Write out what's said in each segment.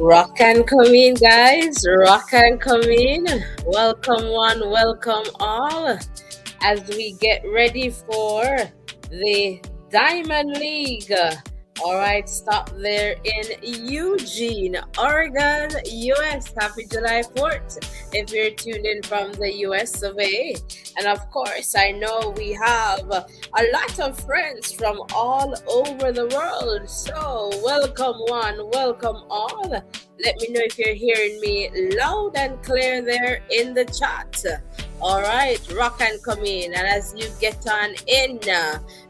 Rock and come in, guys. Rock and come in. Welcome, one, welcome all. As we get ready for the Diamond League. All right, stop there in Eugene, Oregon, US. Happy July 4th if you're tuned in from the US of A. And of course, I know we have a lot of friends from all over the world. So, welcome, one, welcome all. Let me know if you're hearing me loud and clear there in the chat. All right, rock and come in. And as you get on in,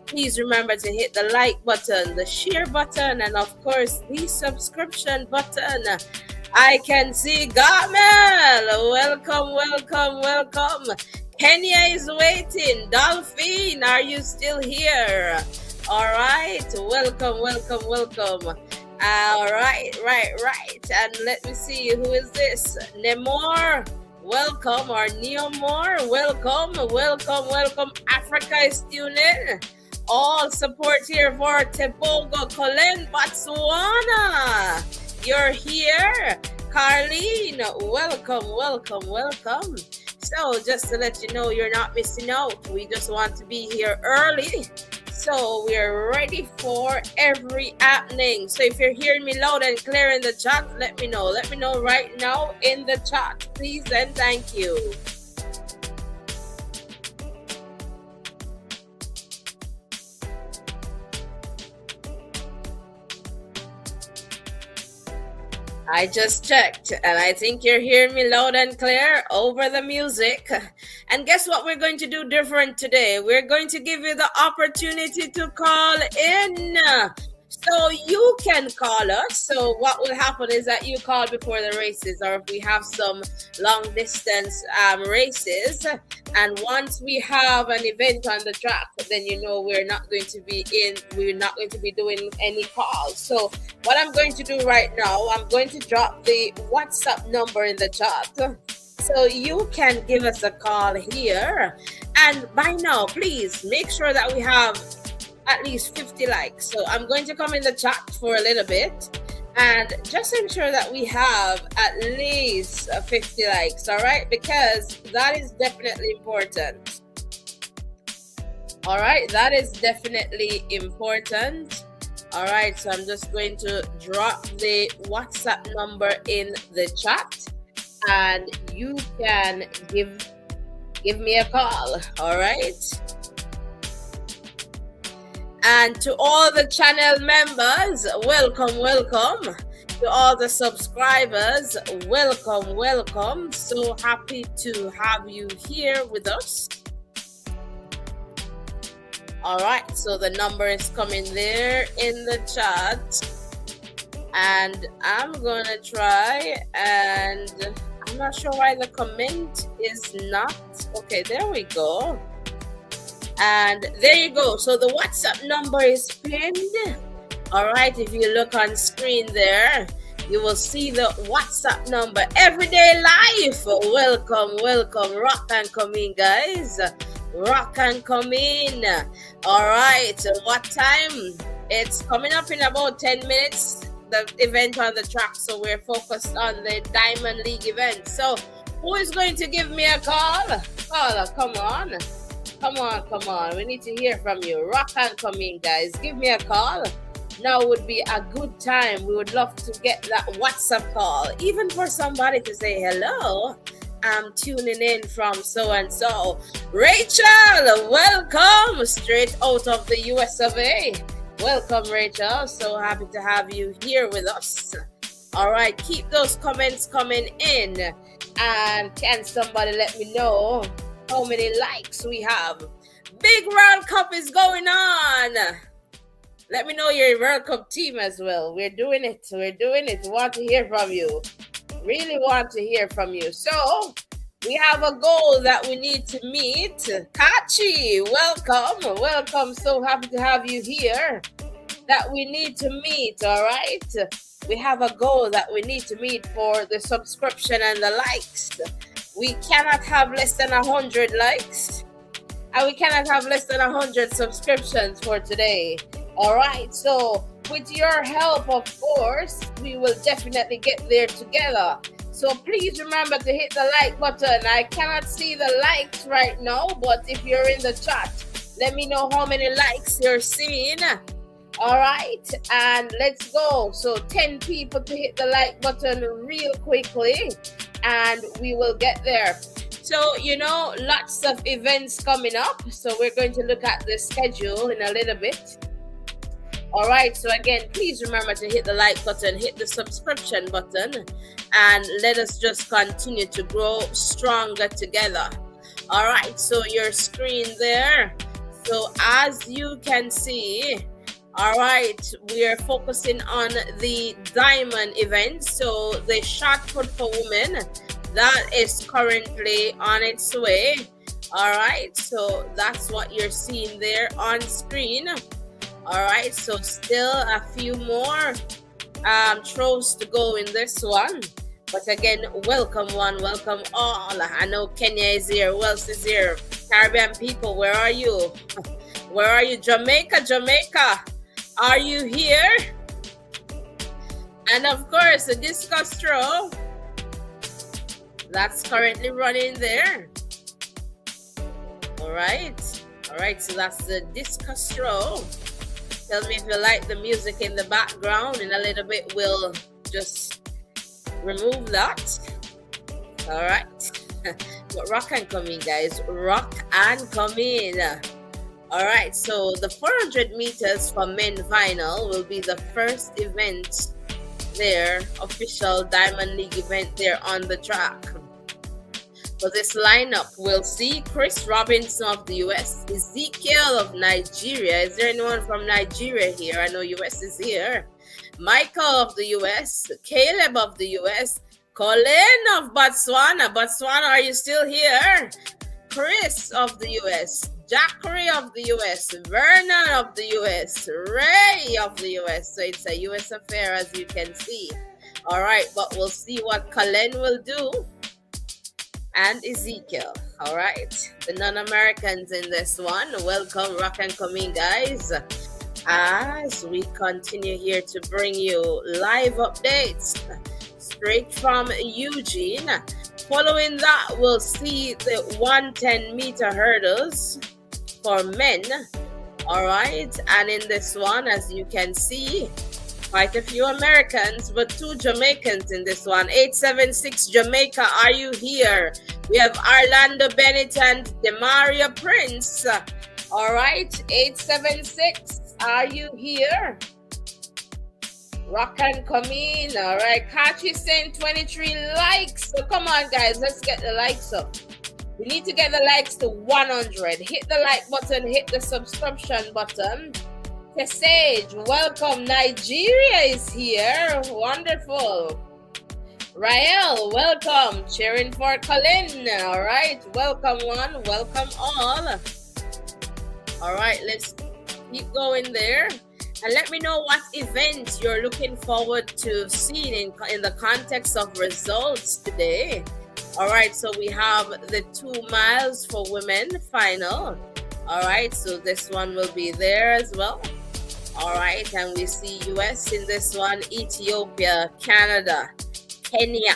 please remember to hit the like button, the share button, and of course, the subscription button. I can see Garmel. Welcome, welcome, welcome. Kenya is waiting. Dolphin, are you still here? All right, welcome, welcome, welcome. All right, right. And let me see, who is this? Nemor, welcome, or Neomor, welcome. Africa is tuning. All support here for Tebogo, Colin, Botswana. You're here. Carlene, welcome. So just to let you know, you're not missing out. We just want to be here early. So we're ready for every happening. So if you're hearing me loud and clear in the chat, let me know. Let me know right now in the chat, please and thank you. I just checked, and I think you're hearing me loud and clear over the music. And guess what we're going to do different today? We're going to give you the opportunity to call in. So you can call us. So what will happen is that you call before the races, or if we have some long distance races, and once we have an event on the track, then you know we're not going to be doing any calls. So what I'm going to do right now, I'm going to drop the WhatsApp number in the chat. So you can give us a call here. And by now, please make sure that we have at least 50 likes. So I'm going to come in the chat for a little bit and just ensure that we have at least 50 likes, all right? Because that is definitely important. All right, that is definitely important. All right, so I'm just going to drop the WhatsApp number in the chat and you can give me a call, all right? And to all the channel members, welcome. To all the subscribers, welcome. So happy to have you here with us. All right, so the number is coming there in the chat. And I'm gonna try, and I'm not sure why the comment is not. Okay, there we go. And there you go. So the WhatsApp number is pinned. All right, if you look on screen there, you will see the WhatsApp number. Everyday life. Welcome. Rock and come in, guys. Rock and come in. All right, so what time? It's coming up in about 10 minutes, the event on the track. So we're focused on the Diamond League event. So who is going to give me a call? Caller, come on. We need to hear from you. Rock and come in, guys. Give me a call. Now would be a good time. We would love to get that WhatsApp call, even for somebody to say hello. I'm tuning in from so and so. Rachel, welcome straight out of the US of A. Welcome, Rachel. So happy to have you here with us. All right, keep those comments coming in. And can somebody let me know how many likes we have? Big World Cup is going on. Let me know your World Cup team as well. We're doing it. Want to hear from you. Really want to hear from you. So we have a goal that we need to meet. Kachi, welcome. So happy to have you here. That we need to meet, all right? We have a goal that we need to meet for the subscription and the likes. We cannot have less than 100 likes. And we cannot have less than 100 subscriptions for today. All right, so with your help, of course, we will definitely get there together. So please remember to hit the like button. I cannot see the likes right now, but if you're in the chat, let me know how many likes you're seeing. All right, and let's go. So 10 people to hit the like button real quickly, and we will get there. So, lots of events coming up. So we're going to look at the schedule in a little bit. All right, so again, please remember to hit the like button, hit the subscription button, and let us just continue to grow stronger together. All right, so your screen there. So as you can see, all right, we are focusing on the diamond event. So the shot put for women, that is currently on its way. All right, so that's what you're seeing there on screen. All right, so still a few more throws to go in this one. But again, welcome one, welcome all. I know Kenya is here, who else is here? Caribbean people, where are you? Where are you? Jamaica, are you here? And of course, the discus throw, that's currently running there. All right, so that's the discus throw. Tell me if you like the music in the background. In a little bit, we'll just remove that. All right. But rock and come in, guys. Rock and come in. All right. So the 400 meters for men final will be the first event there, official Diamond League event there on the track. For this lineup, we'll see Chris Robinson of the US, Ezekiel of Nigeria. Is there anyone from Nigeria here? I know US is here. Michael of the US, Caleb of the US, Colin of Botswana. Botswana, are you still here? Chris of the US, Jackery of the US, Vernon of the US, Ray of the US. So it's a US affair, as you can see. All right, but we'll see what Colin will do. And Ezekiel. All right, the non-Americans in this one. Welcome, rock and come in, guys, as we continue here to bring you live updates straight from Eugene. Following that, we'll see the 110-meter hurdles for men. All right, and in this one, as you can see, quite a few Americans, but 2 Jamaicans in this one. 876 Jamaica, are you here? We have Orlando Bennett and Demaria Prince. All right, 876, are you here? Rock and come in. All right, Kachi saying 23 likes. So come on, guys, let's get the likes up. We need to get the likes to 100. Hit the like button, hit the subscription button. Sage, welcome. Nigeria is here. Wonderful. Rael, welcome. Cheering for Colin. All right. Welcome one. Welcome all. All right. Let's keep going there. And let me know what event you're looking forward to seeing in the context of results today. All right. So we have the 2 miles for women final. All right. So this one will be there as well. All right, and we see US in this one, Ethiopia, Canada, Kenya,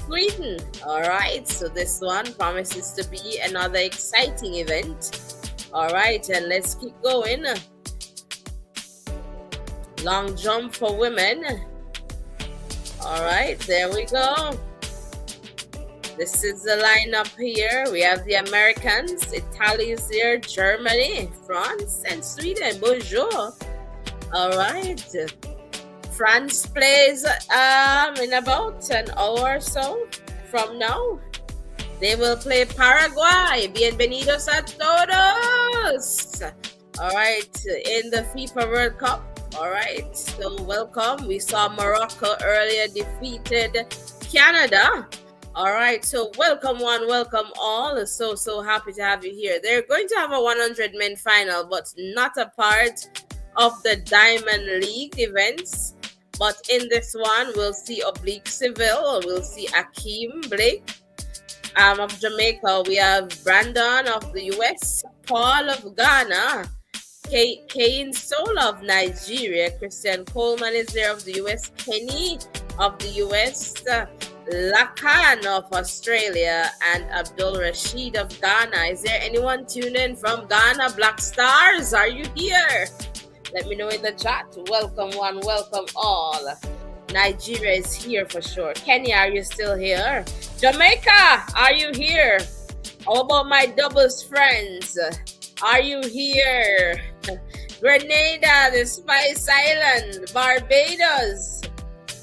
Sweden. All right, so this one promises to be another exciting event. All right, and let's keep going. Long jump for women. All right, there we go. This is the lineup here. We have the Americans, Italy is there, Germany, France, and Sweden. Bonjour. All right. France plays in about an hour or so from now. They will play Paraguay. Bienvenidos a todos. All right, in the FIFA World Cup. All right, so welcome. We saw Morocco earlier defeated Canada. All right, so welcome one, welcome all. So happy to have you here. They're going to have a 100 men final, but not a part of the Diamond League events. But in this one, we'll see Oblique Seville, we'll see Akeem Blake of Jamaica. We have Brandon of the US, Paul of Ghana, Kane Soul of Nigeria. Christian Coleman is there of the US. Kenny of the US. Lakan of Australia. And Abdul Rashid of Ghana. Is there anyone tuning in from Ghana? Black Stars, are you here? Let me know in the chat. Welcome one, welcome all. Nigeria is here for sure. Kenya, are you still here? Jamaica, are you here? How about my doubles friends? Are you here? Grenada, the Spice Island, Barbados.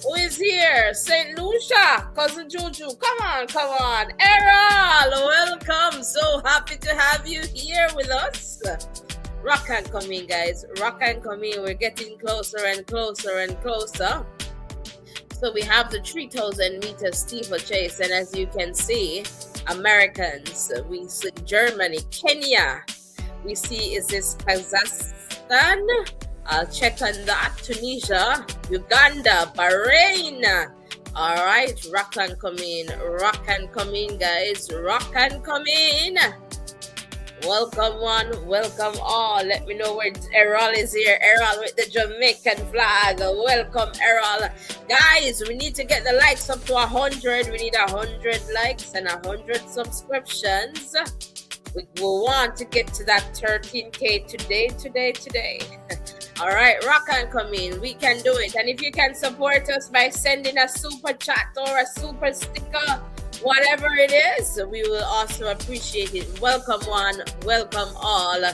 Who is here? St. Lucia, Cousin Juju. Come on, come on. Errol, welcome. So happy to have you here with us. Rock and come in, guys. Rock and come in. We're getting closer and closer and closer. So we have the 3,000 meter steeplechase, and as you can see, Americans, we see Germany, Kenya, we see is this Kazakhstan, I'll check on that, Tunisia, Uganda, Bahrain. All right, rock and come in, guys, rock and come in. Welcome one, welcome all. Let me know where Errol is here. Errol with the Jamaican flag. Welcome, Errol. Guys, we need to get the likes up to 100. We need 100 likes and 100 subscriptions. We want to get to that 13K today. All right, rock and come in. We can do it. And if you can support us by sending a super chat or a super sticker, whatever it is, we will also appreciate it. Welcome one, welcome all,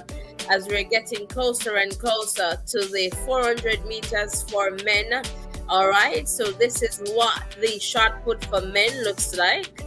as we're getting closer and closer to the 400 meters for men. All right, so this is what the shot put for men looks like.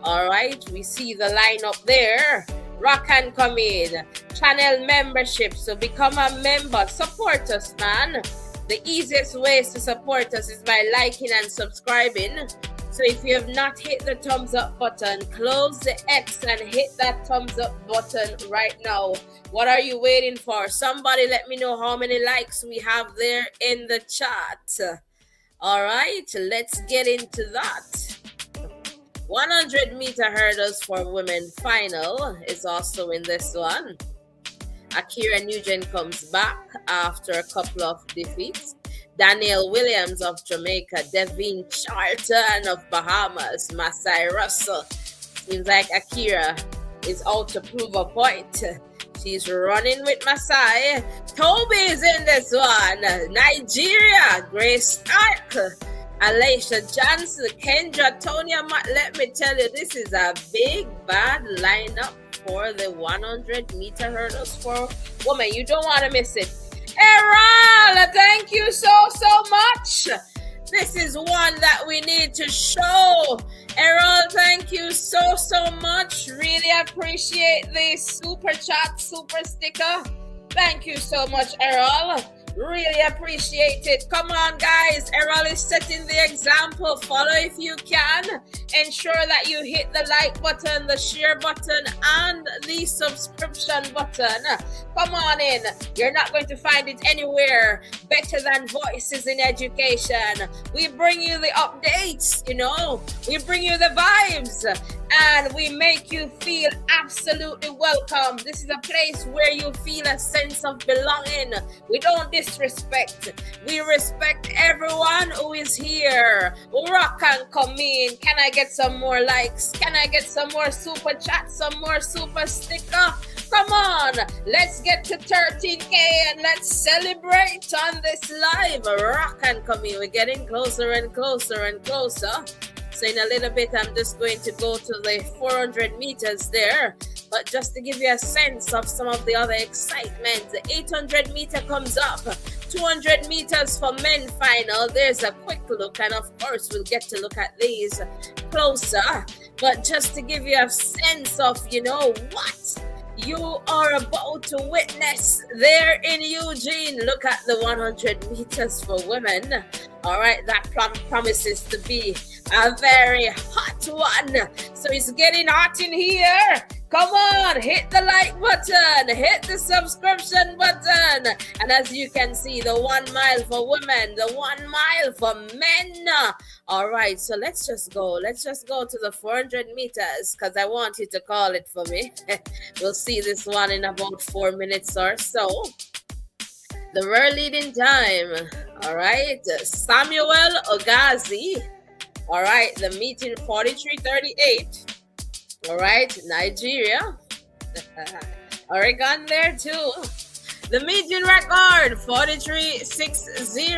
All right, we see the line up there. Rock and come in. Channel membership, so become a member. Support us, man. The easiest ways to support us is by liking and subscribing. So if you have not hit the thumbs up button, close the X and hit that thumbs up button right now. What are you waiting for? Somebody let me know how many likes we have there in the chat. All right, let's get into that. 100 meter hurdles for women final is also in this one. Akira and Eugene comes back after a couple of defeats. Daniel Williams of Jamaica, Devin Charlton of Bahamas, Masai Russell. Seems like Akira is out to prove a point. She's running with Masai. Toby is in this one. Nigeria, Grace Stark, Alicia Johnson, Kendra, Tonya. Let me tell you, this is a big, bad lineup for the 100 meter hurdles for women. You don't want to miss it. Errol, thank you so much. This is one that we need to show. Errol, thank you so much. Really appreciate the super chat, super sticker. Thank you so much, Errol. Really appreciate it. Come on, guys. Errol is setting the example. Follow if you can. Ensure that you hit the like button, the share button, and the subscription button. Come on in. You're not going to find it anywhere better than Voices in Education. We bring you the updates, we bring you the vibes, and we make you feel absolutely welcome. This is a place where you feel a sense of belonging. We don't disrespect. We respect everyone who is here. Rock and come in. Can I get some more likes? Can I get some more super chat? Some more super sticker? Come on, let's get to 13K and let's celebrate on this live. Rock and come in. We're getting closer and closer and closer. So in a little bit, I'm just going to go to the 400 meters there. But just to give you a sense of some of the other excitement, the 800 meter comes up. 200 meters for men final. There's a quick look, and of course we'll get to look at these closer. But just to give you a sense of, what you are about to witness there in Eugene. Look at the 100 meters for women. All right, that promises to be a very hot one. So it's getting hot in here. Come on, hit the like button, hit the subscription button. And as you can see, the 1 mile for women, the 1 mile for men. All right, so let's just go to the 400 meters because I want you to call it for me. We'll see this one in about 4 minutes or so. The world leading time. All right. Samuel Ogazi. All right. The meeting 4338. All right. Nigeria. Oregon there too. The median record 4360.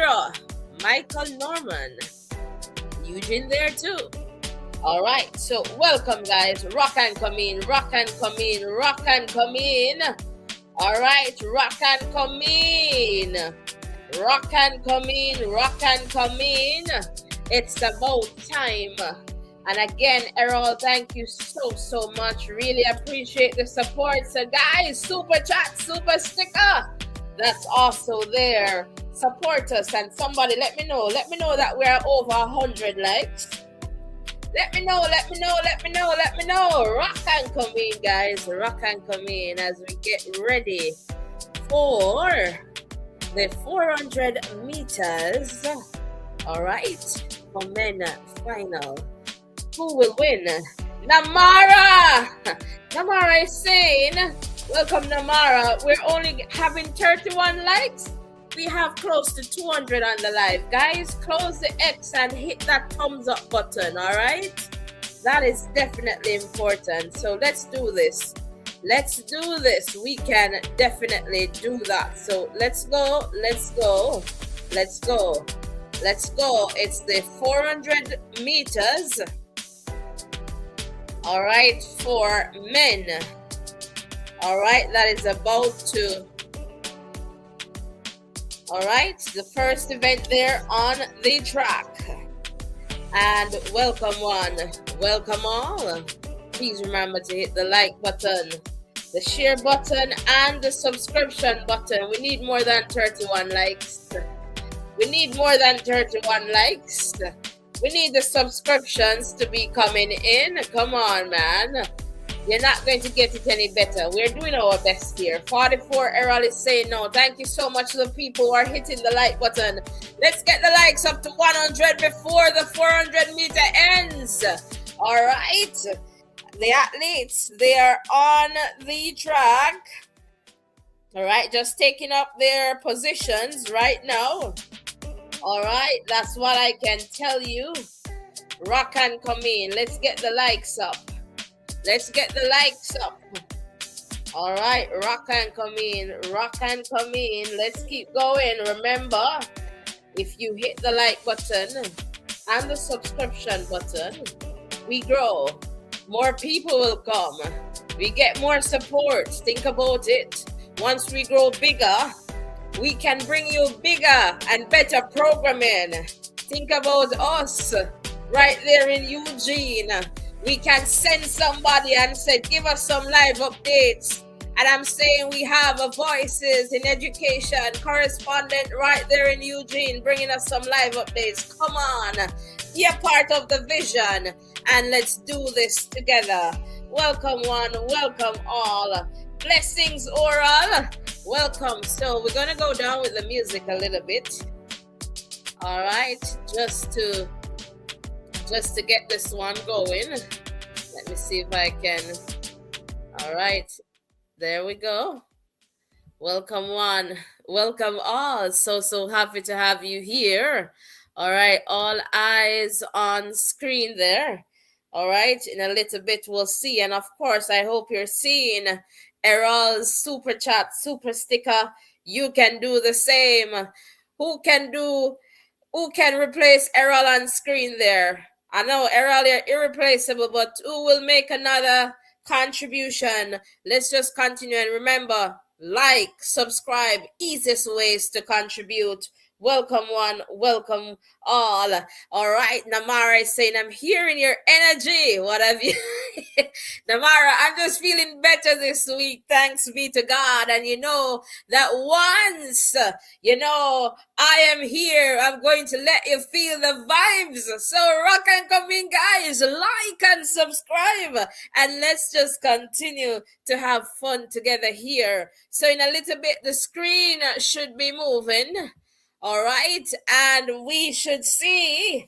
Michael Norman. Eugene there too. All right, so welcome guys. Rock and come in, rock and come in, rock and come in. All right, rock and come in, rock and come in, rock and come in. It's about time. And again, Errol, thank you so much. Really appreciate the support. So guys, super chat, super sticker, that's also there. Support us, and somebody let me know that we're over 100 likes. Let me know. Rock and come in, guys. Rock and come in as we get ready for the 400 meters. All right, for men final. Who will win? Namara! Namara is saying, welcome Namara. We're only having 31 likes. We have close to 200 on the live. Guys, close the X and hit that thumbs up button, all right? That is definitely important. So let's do this. Let's do this. We can definitely do that. So let's go. Let's go. Let's go. Let's go. It's the 400 meters. All right, for men. All right, that is about to. All right, the first event there on the track. And welcome one, welcome all. Please remember to hit the like button, the share button, and the subscription button. We need more than 31 likes. We need more than 31 likes. We need the subscriptions to be coming in. Come on, man. You're not going to get it any better. We're doing our best here. 44 Errol is saying no. Thank you so much to the people who are hitting the like button. Let's get the likes up to 100 before the 400 meter ends. All right. The athletes, they are on the track. All right. Just taking up their positions right now. All right. That's what I can tell you. Rock and come in. Let's get the likes up. Let's get the likes up. All right, rock and come in, rock and come in. Let's keep going. Remember, if you hit the like button and the subscription button, we grow. More people will come. We get more support. Think about it. Once we grow bigger, we can bring you bigger and better programming. Think about us right there in Eugene. We can send somebody and say, give us some live updates. And I'm saying we have a Voices in Education correspondent right there in Eugene, bringing us some live updates. Come on, be a part of the vision, and let's do this together. Welcome one, welcome all. Blessings, Oral. Welcome. So we're going to go down with the music a little bit. All right, just to get this one going. Let me see if I can. All right, there we go. Welcome one, welcome all. So happy to have you here. All right, all eyes on screen there. All right, in a little bit we'll see. And of course, I hope you're seeing Errol's super chat, super sticker. You can do the same. Who can replace Errol on screen there? I know Errol, you're irreplaceable, but who will make another contribution? Let's just continue. And remember, like, subscribe, easiest ways to contribute. Welcome one, welcome all. All right, Namara is saying, I'm hearing your energy. What have you? Namara, I'm just feeling better this week. Thanks be to God. And you know that once, I am here, I'm going to let you feel the vibes. So rock and come in, guys. Like and subscribe. And let's just continue to have fun together here. So in a little bit, the screen should be moving. All right, and we should see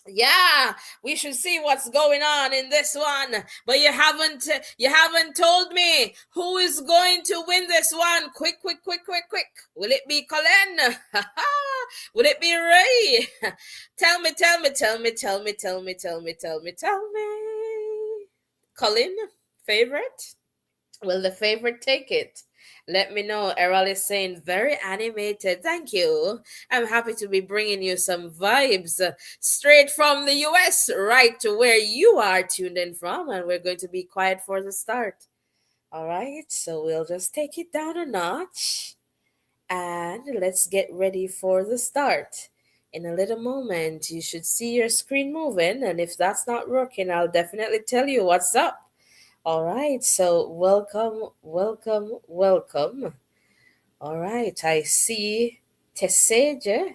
Yeah, we should see what's going on in this one. But you haven't told me who is going to win this one. Quick, quick, quick, quick, quick. Will it be Colin? Will it be Ray? Tell me, tell me, tell me, tell me, tell me, tell me, tell me, tell me. Colin, favorite? Will the favorite take it? Let me know. Errol is saying very animated. Thank you. I'm happy to be bringing you some vibes straight from the US, right to where you are tuned in from. And we're going to be quiet for the start. All right. So we'll just take it down a notch and let's get ready for the start. In a little moment, you should see your screen moving. And if that's not working, I'll definitely tell you what's up. All right, so welcome, welcome, welcome. All right, I see Tesseja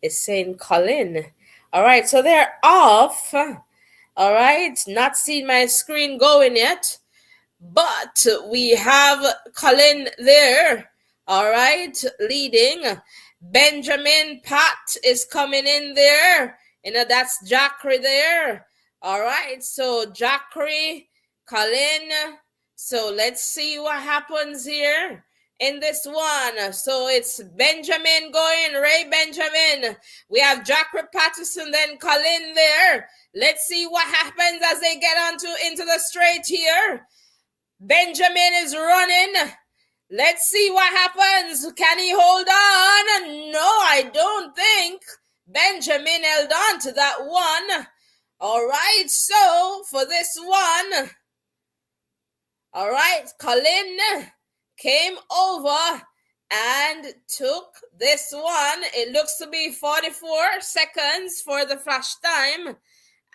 is saying Colin. All right, so they're off. All right, not seeing my screen going yet. But we have Colin there, all right, leading. Benjamin Pat is coming in there. That's Jackery there. All right, so Jackery, Colin. So let's see what happens here in this one. So it's Benjamin going, Ray Benjamin. We have Jackery Patterson, then Colin there. Let's see what happens as they get into the straight here. Benjamin is running. Let's see what happens. Can he hold on? No, I don't think Benjamin held on to that one. All right, so for this one, all right, Colin came over and took this one. It looks to be 44 seconds for the flash time.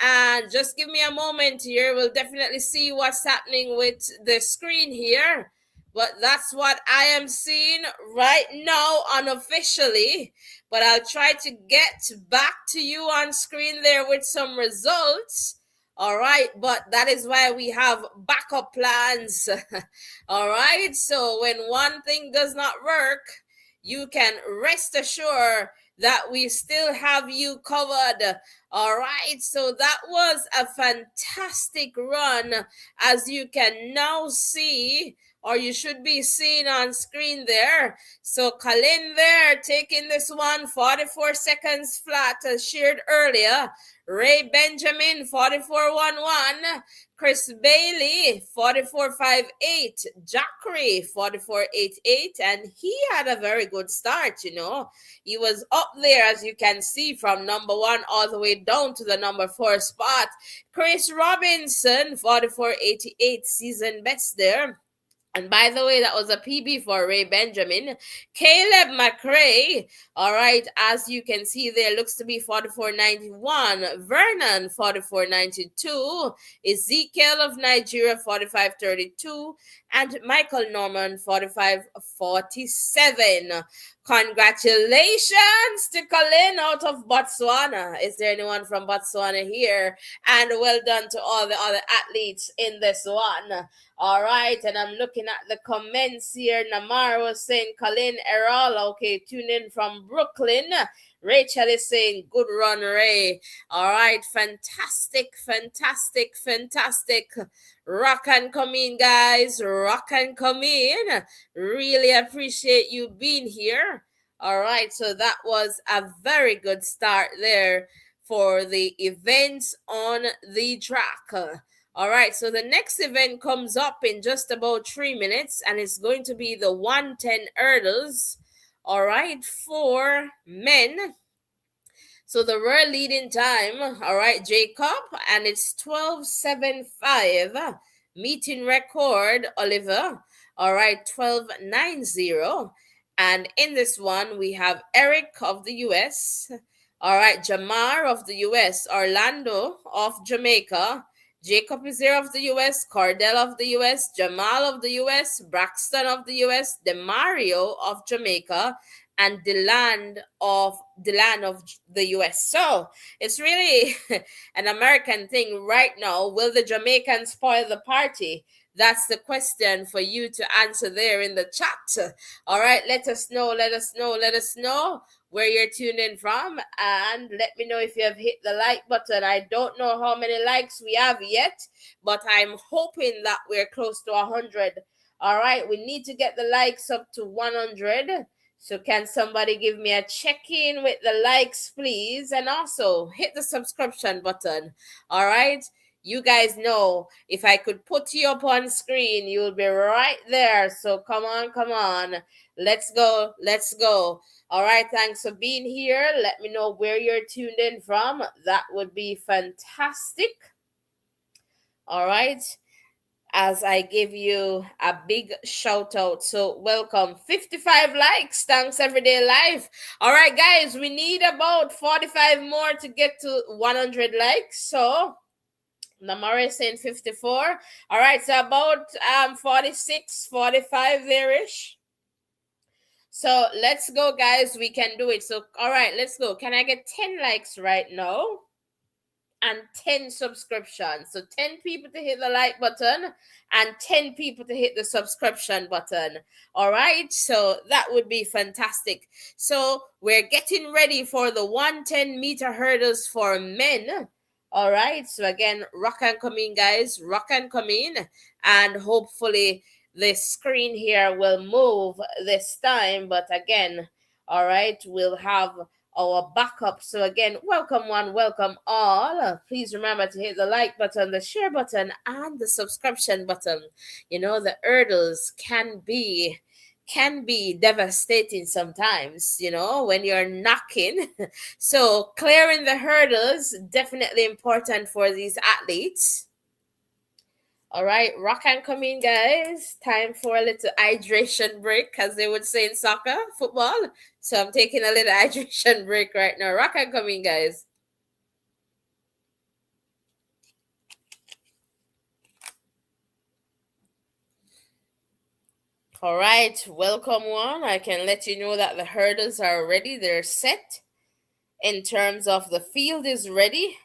And just give me a moment here. We'll definitely see what's happening with the screen here. But that's what I am seeing right now unofficially. But I'll try to get back to you on screen there with some results. All right, but that is why we have backup plans. All right, so when one thing does not work, you can rest assured that we still have you covered. All right, so that was a fantastic run, as you can now see, or you should be seeing on screen there. So Colin there taking this one 44 seconds flat as shared earlier. Ray Benjamin 44.11. Chris Bailey 44.58. Jackery 44.88. And he had a very good start, He was up there, as you can see, from number 1 all the way down to the number 4 spot. Chris Robinson 44.88, season best there. And by the way, that was a PB for Ray Benjamin. Caleb McRae, all right, as you can see there, looks to be 44.91. Vernon, 44.92. Ezekiel of Nigeria, 45.32. And Michael Norman, 45.47. Congratulations to Colin out of Botswana. Is there anyone from Botswana here? And well done to all the other athletes in this one. All right, and I'm looking at the comments here. Namar was saying, Colin Errol, okay, tune in from Brooklyn. Rachel is saying, good run, Ray. All right, fantastic, fantastic, fantastic. Rock and come in, guys. Rock and come in. Really appreciate you being here. All right, so that was a very good start there for the events on the track. All right, so the next event comes up in just about 3 minutes, and it's going to be the 110 hurdles. All right, for men. So the world leading time, all right, Jacob, and it's 12:75. Meeting record, Oliver, all right, 12:90. And in this one, we have Eric of the US, all right, Jamar of the US, Orlando of Jamaica, Jacob is here of the US, Cordell of the US, Jamal of the US, Braxton of the US, Demario of Jamaica, and Deland of the US. So it's really an American thing right now. Will the Jamaicans spoil the party? That's the question for you to answer there in the chat. All right, let us know. where you're tuned in from, and let me know if you have hit the like button. I don't know how many likes we have yet, but I'm hoping that we're close to 100. All right, we need to get the likes up to 100. So can somebody give me a check-in with the likes, please? And also hit the subscription button. All right. You guys know if I could put you up on screen, you'll be right there. So come on, come on. Let's go. Let's go. All right. Thanks for being here. Let me know where you're tuned in from. That would be fantastic. All right, as I give you a big shout out. So welcome. 55 likes. Thanks Everyday Life. All right, guys, we need about 45 more to get to 100 likes. So Namara is saying 54. All right, so about 46, 45 there-ish. So let's go, guys. We can do it. So all right, let's go. Can I get 10 likes right now? And 10 subscriptions. So 10 people to hit the like button and 10 people to hit the subscription button. All right. So that would be fantastic. So we're getting ready for the 110-meter hurdles for men. All right. So again, rock and come in, guys. Rock and come in. And hopefully the screen here will move this time. But again, all right, we'll have our backup. So again, welcome one, welcome all. Please remember to hit the like button, the share button, and the subscription button. You know, the hurdles can be devastating sometimes, you know, when you're knocking. So clearing the hurdles definitely important for these athletes. All right, rock and come in, guys. Time for a little hydration break, as they would say in soccer, football. So I'm taking a little hydration break right now. Rock and come in, guys. All right, welcome one. I can let you know that the hurdles are ready. They're set in terms of the field is ready.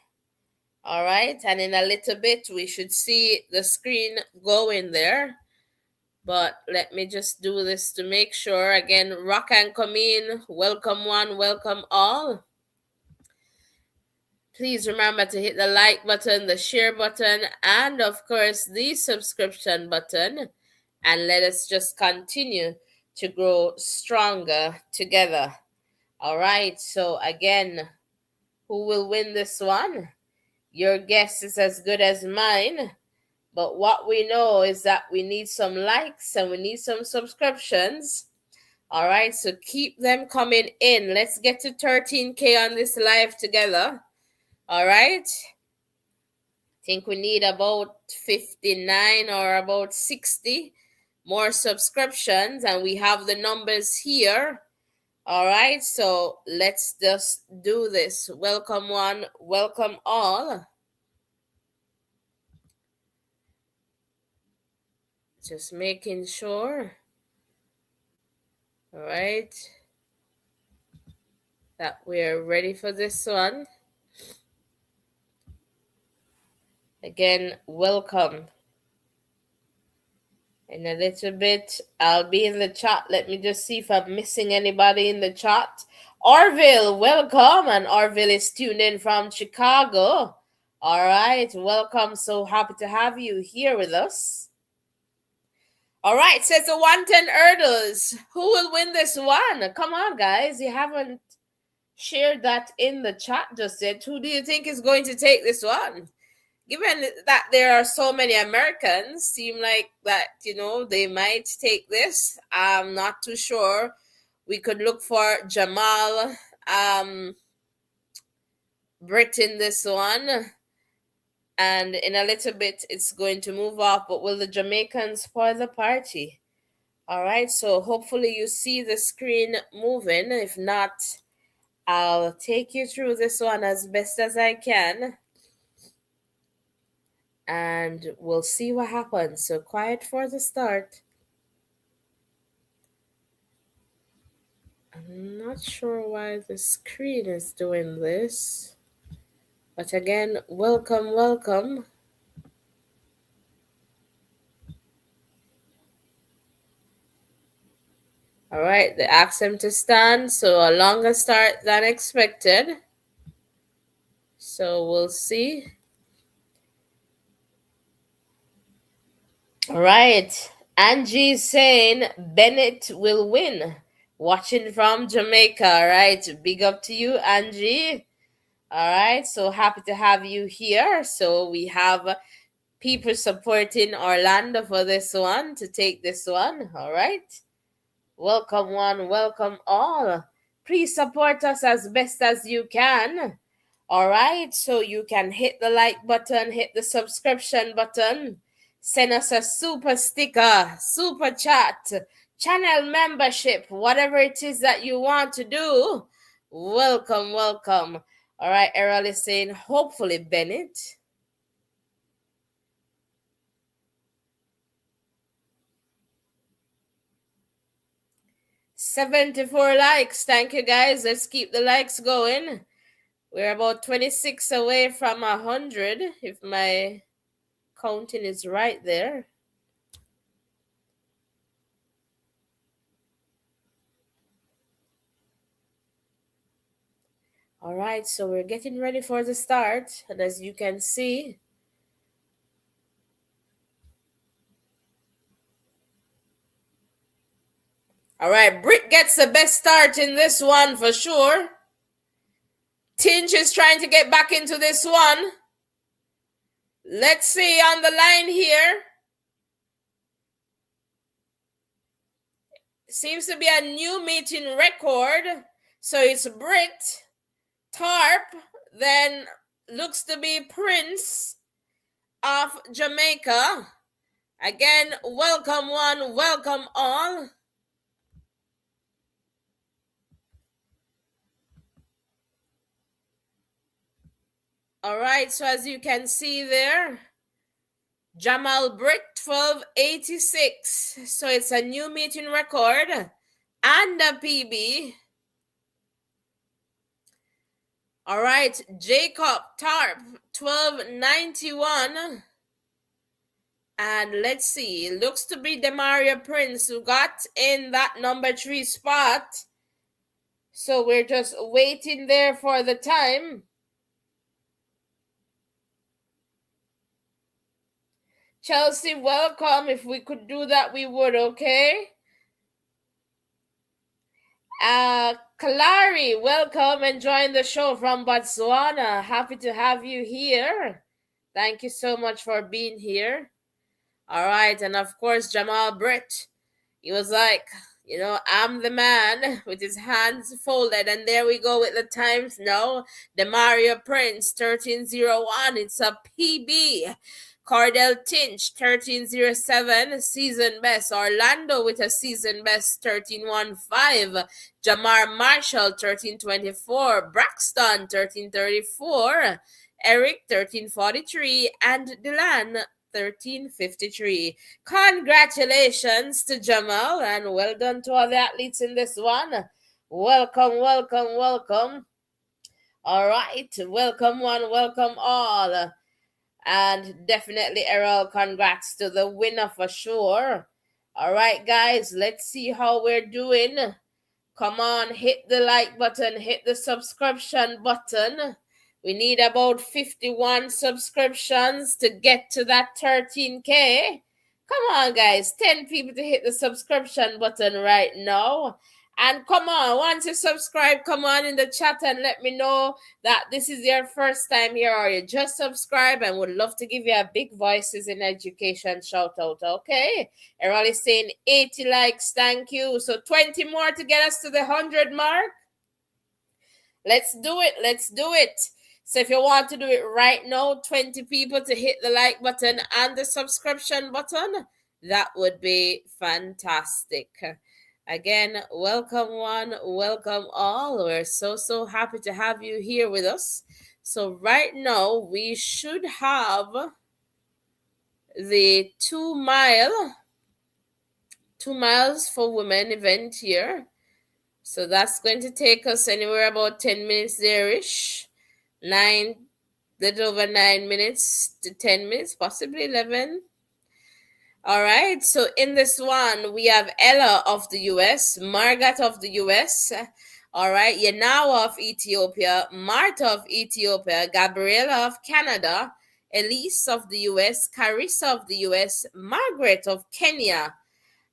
All right, and in a little bit, we should see the screen going there. But let me just do this to make sure. Again, rock and come in. Welcome one, welcome all. Please remember to hit the like button, the share button, and of course the subscription button. And let us just continue to grow stronger together. All right, so again, who will win this one? Your guess is as good as mine. But what we know is that we need some likes and we need some subscriptions. All right, so keep them coming in. Let's get to 13K on this live together. All right. I think we need about 59 or about 60 more subscriptions, and we have the numbers here. All right, so let's just do this. Welcome one, welcome all. Just making sure. All right, that we're ready for this one. Again, welcome. In a little bit, I'll be in the chat. Let me just see if I'm missing anybody in the chat. Orville, welcome. And Orville is tuned in from Chicago. All right, welcome. So happy to have you here with us. All right, says the 110 hurdles. Who will win this one? Come on, guys. You haven't shared that in the chat just yet. Who do you think is going to take this one? Given that there are so many Americans, seem like that, you know, they might take this. I'm not too sure. We could look for Jamal Britt in this one. And in a little bit, it's going to move off. But will the Jamaicans spoil the party? All right, so hopefully you see the screen moving. If not, I'll take you through this one as best as I can. And we'll see what happens. So quiet for the start. I'm not sure why the screen is doing this. But again, welcome, welcome. All right, they asked him to stand, so a longer start than expected. So we'll see. All right, Angie saying Bennett will win. Watching from Jamaica. All right, big up to you, Angie. All right, so happy to have you here. So we have people supporting Orlando for this one to take this one. All right. Welcome one, welcome all. Please support us as best as you can. All right, so you can hit the like button, hit the subscription button, send us a super sticker, super chat, channel membership, whatever it is that you want to do. Welcome, welcome. All right, Errol is saying, hopefully, Bennett. 74 likes. Thank you, guys. Let's keep the likes going. We're about 26 away from 100, if my counting is right there. All right, so we're getting ready for the start. And as you can see, all right, Britt gets the best start in this one for sure. Tinch is trying to get back into this one. Let's see on the line here. Seems to be a new meeting record. So it's Britt, Tarp, then looks to be Prince of Jamaica. Again, welcome one, welcome all. All right, so as you can see there, Jamal Britt 1286. So it's a new meeting record and a PB. All right, Jacob Tarp 1291. And let's see, looks to be Demaria Prince who got in that number 3 spot. So we're just waiting there for the time. Chelsea, welcome. If we could do that, we would, okay? Kalari, welcome and join the show from Botswana. Happy to have you here. Thank you so much for being here. All right, and of course, Jamal Britt. He was like, I'm the man with his hands folded. And there we go with the times now. Demaria Prince, 1301. It's a PB. Cordell Tinch, 1307, season best. Orlando with a season best, 1315. Jamar Marshall, 1324. Braxton, 1334. Eric, 1343. And Dylan, 1353. Congratulations to Jamal and well done to all the athletes in this one. Welcome, welcome, welcome. All right, welcome one, welcome all. And definitely, Errol, congrats to the winner for sure. All right, guys, let's see how we're doing. Come on, hit the like button, hit the subscription button. We need about 51 subscriptions to get to that 13K. Come on, guys. 10 people to hit the subscription button right now. And come on, once you subscribe, come on in the chat and let me know that this is your first time here or you just subscribe and would love to give you a Big Voices in Education shout out, okay? Errol is saying 80 likes, thank you. So 20 more to get us to the 100 mark. Let's do it, let's do it. So if you want to do it right now, 20 people to hit the like button and the subscription button, that would be fantastic. Again, welcome one, welcome all. We're so happy to have you here with us. So right now, we should have the 2 miles for women event here. So that's going to take us anywhere about 10 minutes there-ish. Little over 9 minutes to 10 minutes, possibly 11. All right, so in this one, we have Ella of the US, Margaret of the US, all right, Yanawa of Ethiopia, Martha of Ethiopia, Gabriela of Canada, Elise of the US, Carissa of the US, Margaret of Kenya,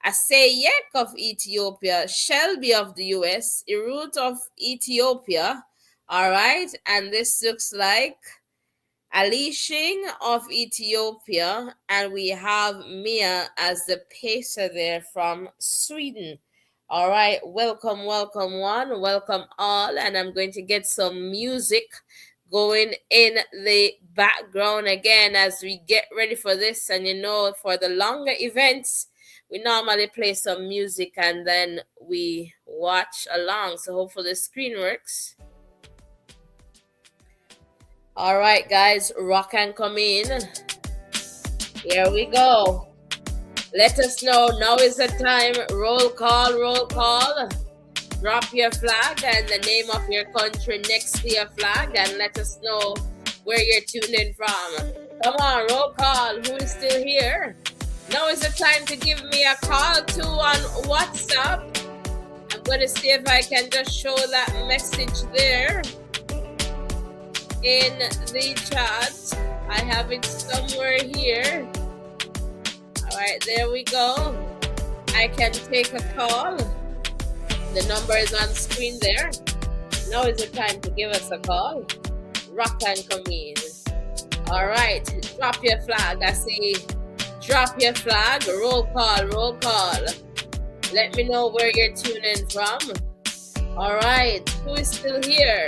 Asayek of Ethiopia, Shelby of the US, Irut of Ethiopia, all right, and this looks like Alishing of Ethiopia, and we have Mia as the pacer there from Sweden. All right, welcome, welcome one, welcome all, and I'm going to get some music going in the background again as we get ready for this. And you know, for the longer events, we normally play some music and then we watch along. So hopefully the screen works. All right, guys, rock and come in. Here we go. Let us know. Now is the time. Roll call, roll call. Drop your flag and the name of your country next to your flag and let us know where you're tuned in from. Come on, roll call. Who is still here? Now is the time to give me a call too on WhatsApp. I'm going to see if I can just show that message there in the chat. I have it somewhere here. All right, there we go. I can take a call. The number is on screen there. Now is the time to give us a call. Rock and come in. All right, drop your flag. I see drop your flag. Roll call, roll call. Let me know where you're tuning from. All right, who is still here?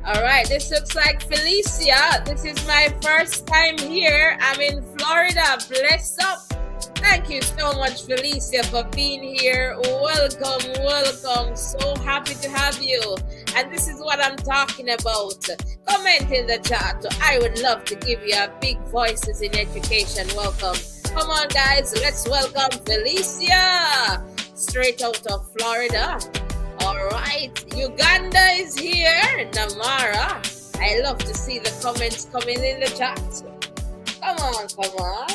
All right, this looks like Felicia. This is my first time here. I'm in Florida. Bless up. Thank you so much, Felicia, for being here. Welcome, welcome. So happy to have you. And this is what I'm talking about. Comment in the chat. I would love to give you a big Voices in Education welcome. Come on, guys. Let's welcome Felicia. Straight out of Florida. All right, Uganda is here. Namara, I love to see the comments coming in the chat. Come on, come on.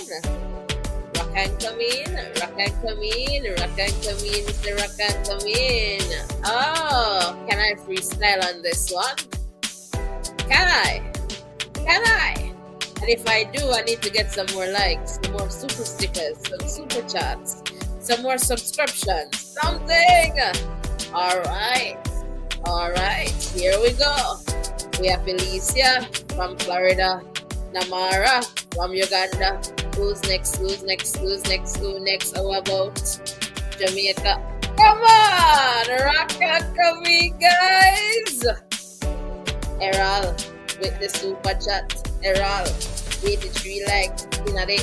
Rock and come in, rock and come in, rock and come in, Mr. Rock and come in. Oh, can I freestyle on this one? Can I? Can I? And if I do, I need to get some more likes, some more super stickers, some super chats, some more subscriptions, something. All right, here we go. We have Felicia from Florida, Namara from Uganda. Who's next? Who's next? Who's next? Who next? How about Jamaica? Come on, rock and come in, guys. Errol with the super chat. Errol, 83 likes in a day.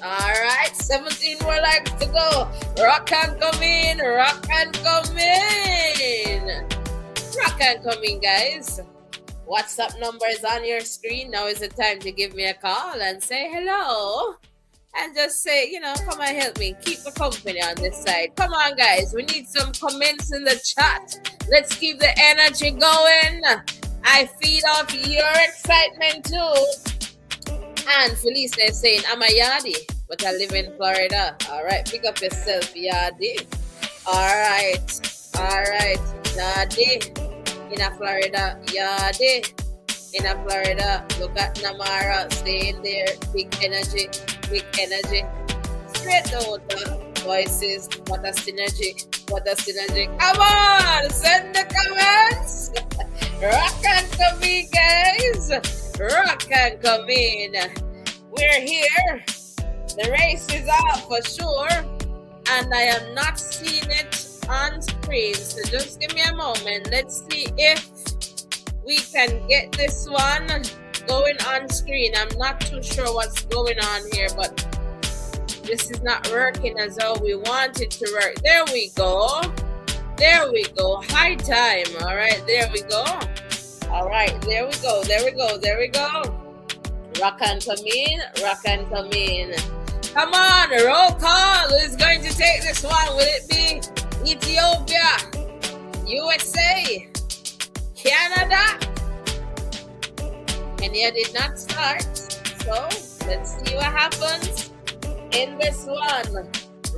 All right, 17 more likes to go. Rock and come in, rock and come in. Rock and come in, guys. WhatsApp number is on your screen. Now is the time to give me a call and say hello. And just say, you know, come and help me. Keep the company on this side. Come on, guys. We need some comments in the chat. Let's keep the energy going. I feed off your excitement too. And Felicia is saying, I'm a yardie, but I live in Florida. All right, pick up yourself, yardie. All right, yardie. In a Florida, yardie. In a Florida, look at Namara staying there. Big energy, big energy. Straight out, Voices. What a synergy, what a synergy. Come on, send the comments. Rock and come in, guys. Rock and come in. We're here. The race is out for sure. And I am not seeing it on screen. So just give me a moment. Let's see if we can get this one going on screen. I'm not too sure what's going on here, but this is not working as how we want it to work. There we go. There we go. High time. All right, there we go. All right, there we go. There we go. There we go. Rock and come in. Rock and come in. Come on, roll call. Who's going to take this one? Will it be Ethiopia, USA, Canada? Kenya did not start, so Let's see what happens in this one.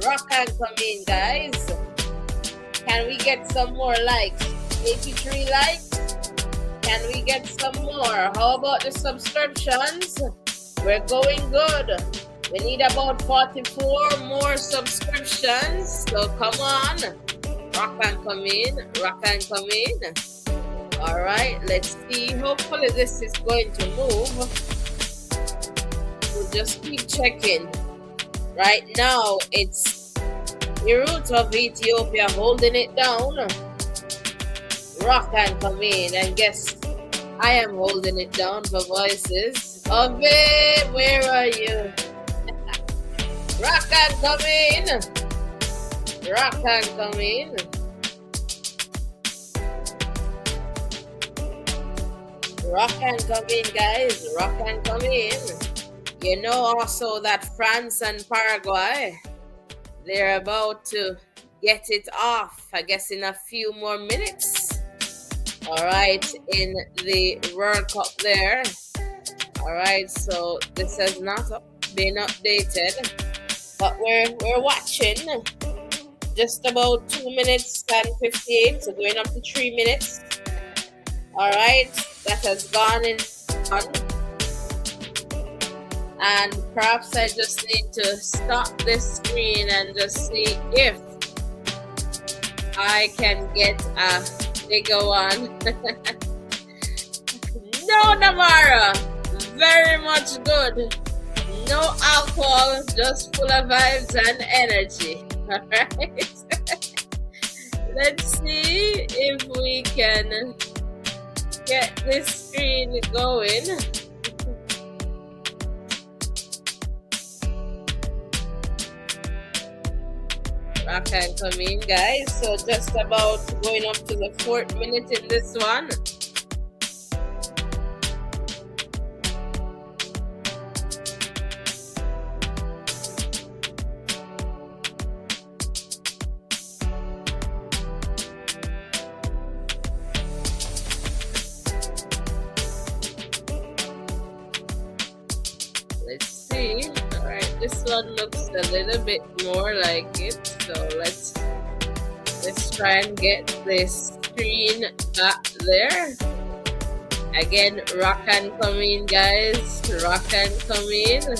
Rock and come in, guys. Can we get some more likes? 83 likes. Can we get some more? How about the subscriptions? We're going good. We need about 44 more subscriptions. So come on. Rock and come in. Rock and come in. All right. Let's see. Hopefully this is going to move. We'll just keep checking. Right now, it's the roots of Ethiopia holding it down. Rock and come in. And guess I am holding it down for voices. Ove, where are you? Rock and come in. Rock and come in. Rock and come in, guys. Rock and come in. You know also that France and Paraguay, they're about to get it off, I guess, in a few more minutes. All right, in the World Cup there. All right, so this has not been updated, but we're watching. Just about 2 minutes and 58, so going up to 3 minutes. All right, that has gone in on. And perhaps I just need to stop this screen and just see if I can get a bigger one. No, Namara, very much good. No alcohol, just full of vibes and energy. All right. Let's see if we can get this screen going. Rock and come in, guys. So just about going up to the 4th minute in this one. Let's see. All right, this one looks a little bit more like it. So let's try and get this screen back there. Again, rock and come in, guys. Rock and come in.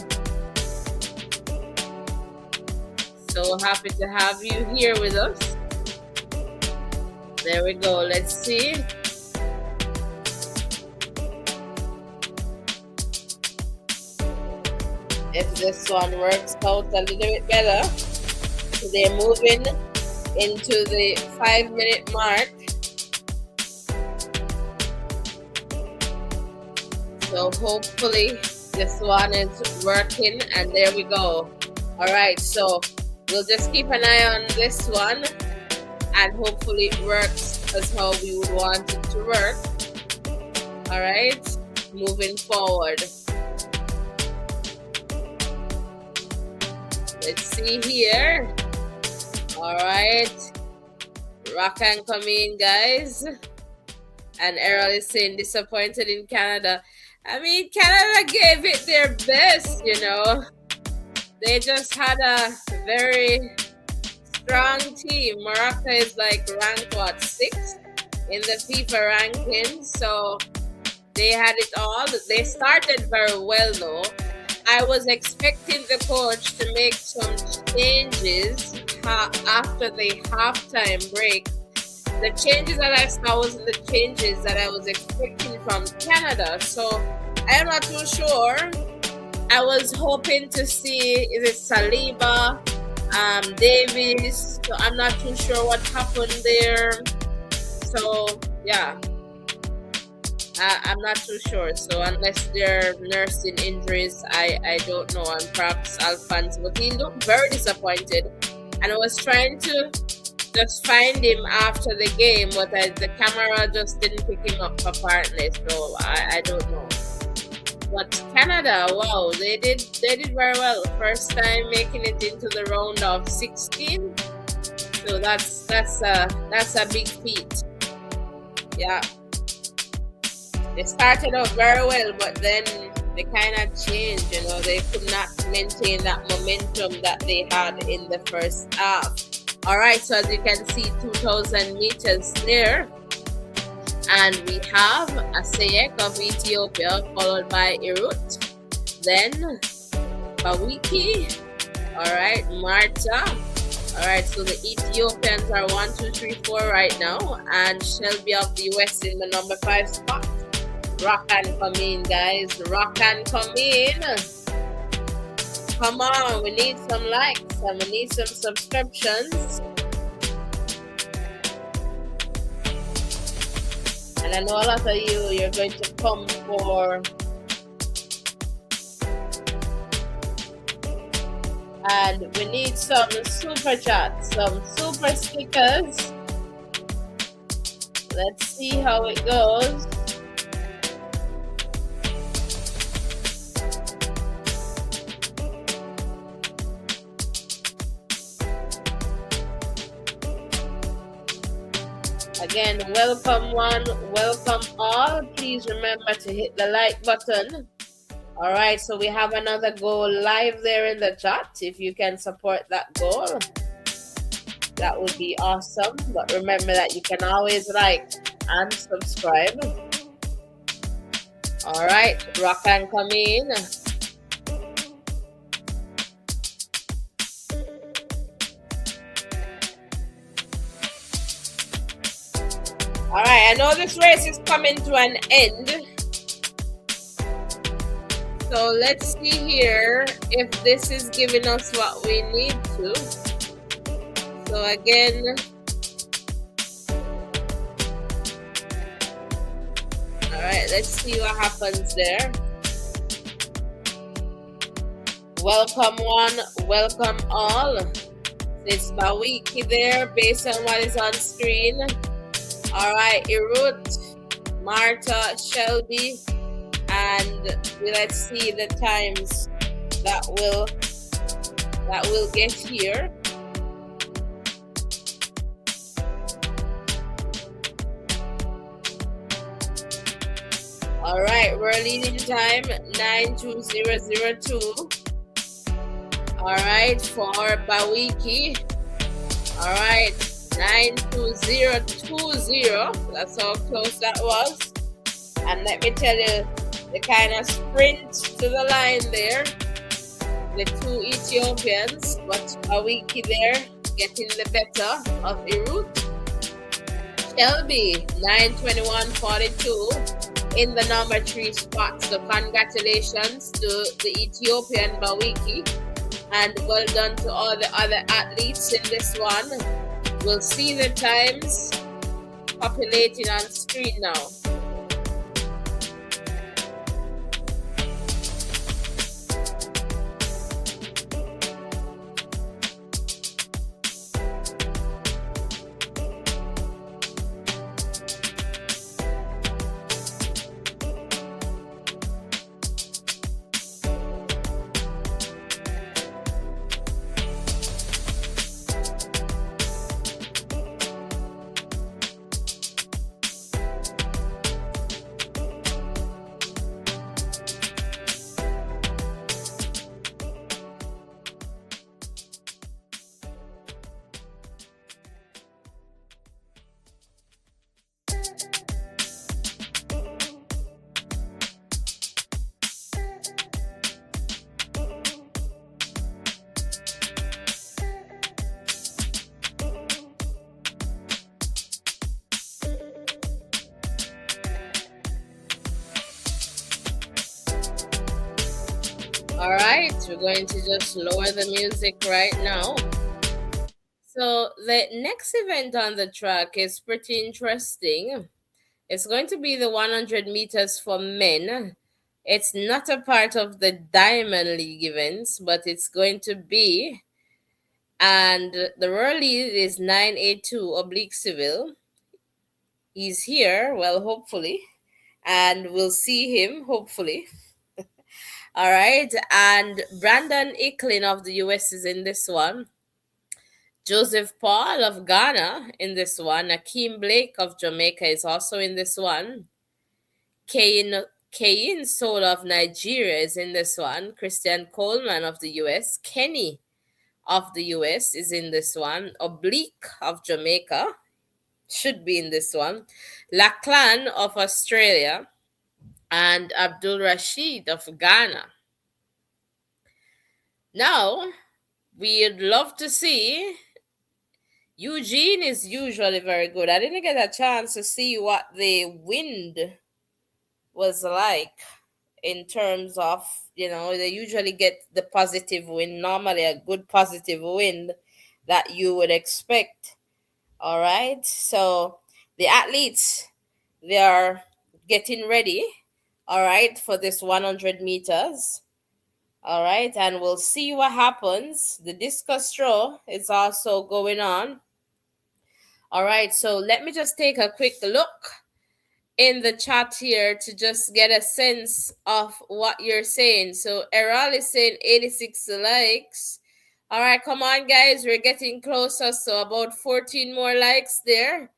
So happy to have you here with us. There we go. Let's see. If this one works out a little bit better. They're moving into the 5-minute mark. So hopefully this one is working, and there we go. All right, so we'll just keep an eye on this one, and hopefully it works as how we would want it to work. All right, moving forward. Let's see here. All right, rock and come in, guys. And Errol is saying disappointed in Canada. I mean, Canada gave it their best, you know. They just had a very strong team. Morocco is like ranked, what, 6th in the FIFA ranking. So they had it all. They started very well, though. I was expecting the coach to make some changes after the halftime break. The changes that I saw wasn't the changes that I was expecting from Canada. So I'm not too sure. I was hoping to see, is it Saliba, Davis? So I'm not too sure what happened there. So yeah. I'm not too sure. So unless they're nursing injuries, I don't know. And perhaps Alphonse, but he looked very disappointed. And I was trying to just find him after the game, but the camera just didn't pick him up apparently. So I don't know. But Canada, wow, they did very well. First time making it into the round of 16. So that's a big feat. Yeah. They started out very well, but then they kind of changed. They could not maintain that momentum that they had in the first half. All right, so as you can see, 2,000 meters there. And we have Asayek of Ethiopia, followed by Irut. Then Bawiki. All right, Marta. All right, so the Ethiopians are 1, 2, 3, 4 right now. And Shelby of the US in the number 5 spot. Rock and come in, guys. Rock and come in. Come on, we need some likes and we need some subscriptions. And I know a lot of you're going to come for. And we need some super chats, some super stickers. Let's see how it goes. Again, welcome one, welcome all. Please remember to hit the like button. All right, so we have another goal live there in the chat. If you can support that goal, that would be awesome. But remember that you can always like and subscribe. All right, rock and come in. All right, I know this race is coming to an end. So let's see here if this is giving us what we need to. So again, all right, let's see what happens there. Welcome one, welcome all. It's Bawiki there based on what is on screen. All right, Irut, Marta, Shelby, and let's see the times that will get here. All right, we're leading time 92002. All right, for Bawiki. All right, 92020. That's how close that was. And let me tell you, the kind of sprint to the line there. The two Ethiopians, but Bawiki there getting the better of Irut. Shelby, 921.42 in the number 3 spot. So congratulations to the Ethiopian Bawiki. And well done to all the other athletes in this one. We'll see the times populating on screen now. All right, we're going to just lower the music right now. So the next event on the track is pretty interesting. It's going to be the 100 meters for men. It's not a part of the Diamond League events, but it's going to be. And the world lead is 982 oblique civil. He's here, well, hopefully. And we'll see him, hopefully. All right, and Brandon Icklin of the US is in this one. Joseph Paul of Ghana in this one. Akeem Blake of Jamaica is also in this one. Kane Kayin Soul of Nigeria is in this one. Christian Coleman of the US. Kenny of the US is in this one. Oblique of Jamaica should be in this one. Lachlan of Australia. And Abdul Rashid of Ghana. Now, we'd love to see. Eugene is usually very good. I didn't get a chance to see what the wind was like in terms of, they usually get the positive wind, normally a good positive wind that you would expect. All right. So the athletes, they are getting ready, all right, for this 100 meters. All right. And we'll see what happens. The discus throw is also going on. All right. So let me just take a quick look in the chat here to just get a sense of what you're saying. So Errol is saying 86 likes. All right, come on, guys. We're getting closer. So about 14 more likes there.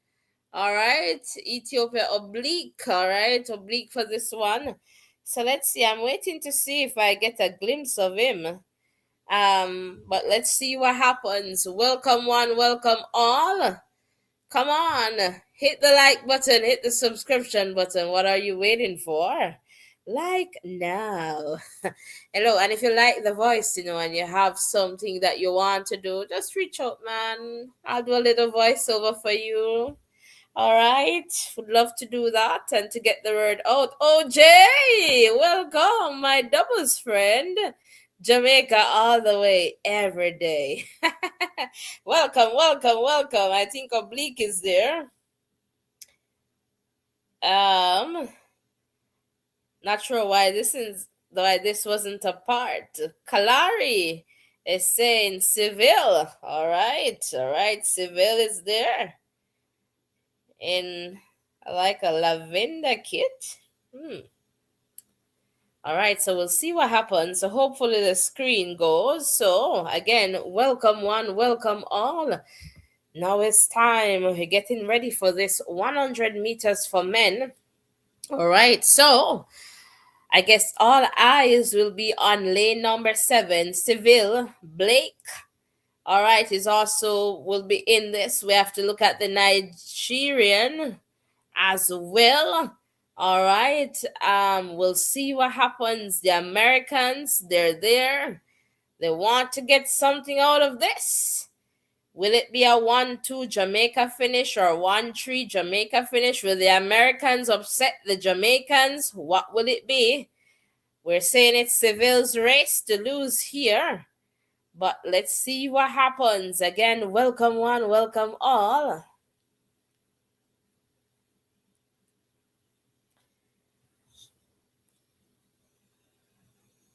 All right. Ethiopia oblique. All right. Oblique for this one. So let's see. I'm waiting to see if I get a glimpse of him. But let's see what happens. Welcome one, welcome all. Come on, hit the like button, hit the subscription button. What are you waiting for? Like now. Hello, and if you like the voice, and you have something that you want to do, just reach out, man. I'll do a little voiceover for you. All right, would love to do that and to get the word out. Oh, Jay, welcome, my doubles friend. Jamaica all the way every day. Welcome, welcome, welcome. I think Oblique is there. Not sure why this wasn't a part. Kalari is saying Seville. All right, Seville is there. In like a lavender kit. All right, so we'll see what happens. So hopefully the screen goes. So again, welcome one, welcome all. Now it's time. We're getting ready for this 100 meters for men. All right, so I guess all eyes will be on lane number 7, Seville Blake. All right, is also will be in this. We have to look at the Nigerian as well. All right, we'll see what happens. The Americans, they're there. They want to get something out of this. Will it be a 1-2 Jamaica finish or 1-3 Jamaica finish? Will the Americans upset the Jamaicans? What will it be? We're saying it's Seville's race to lose here. But let's see what happens. Again, welcome one, welcome all.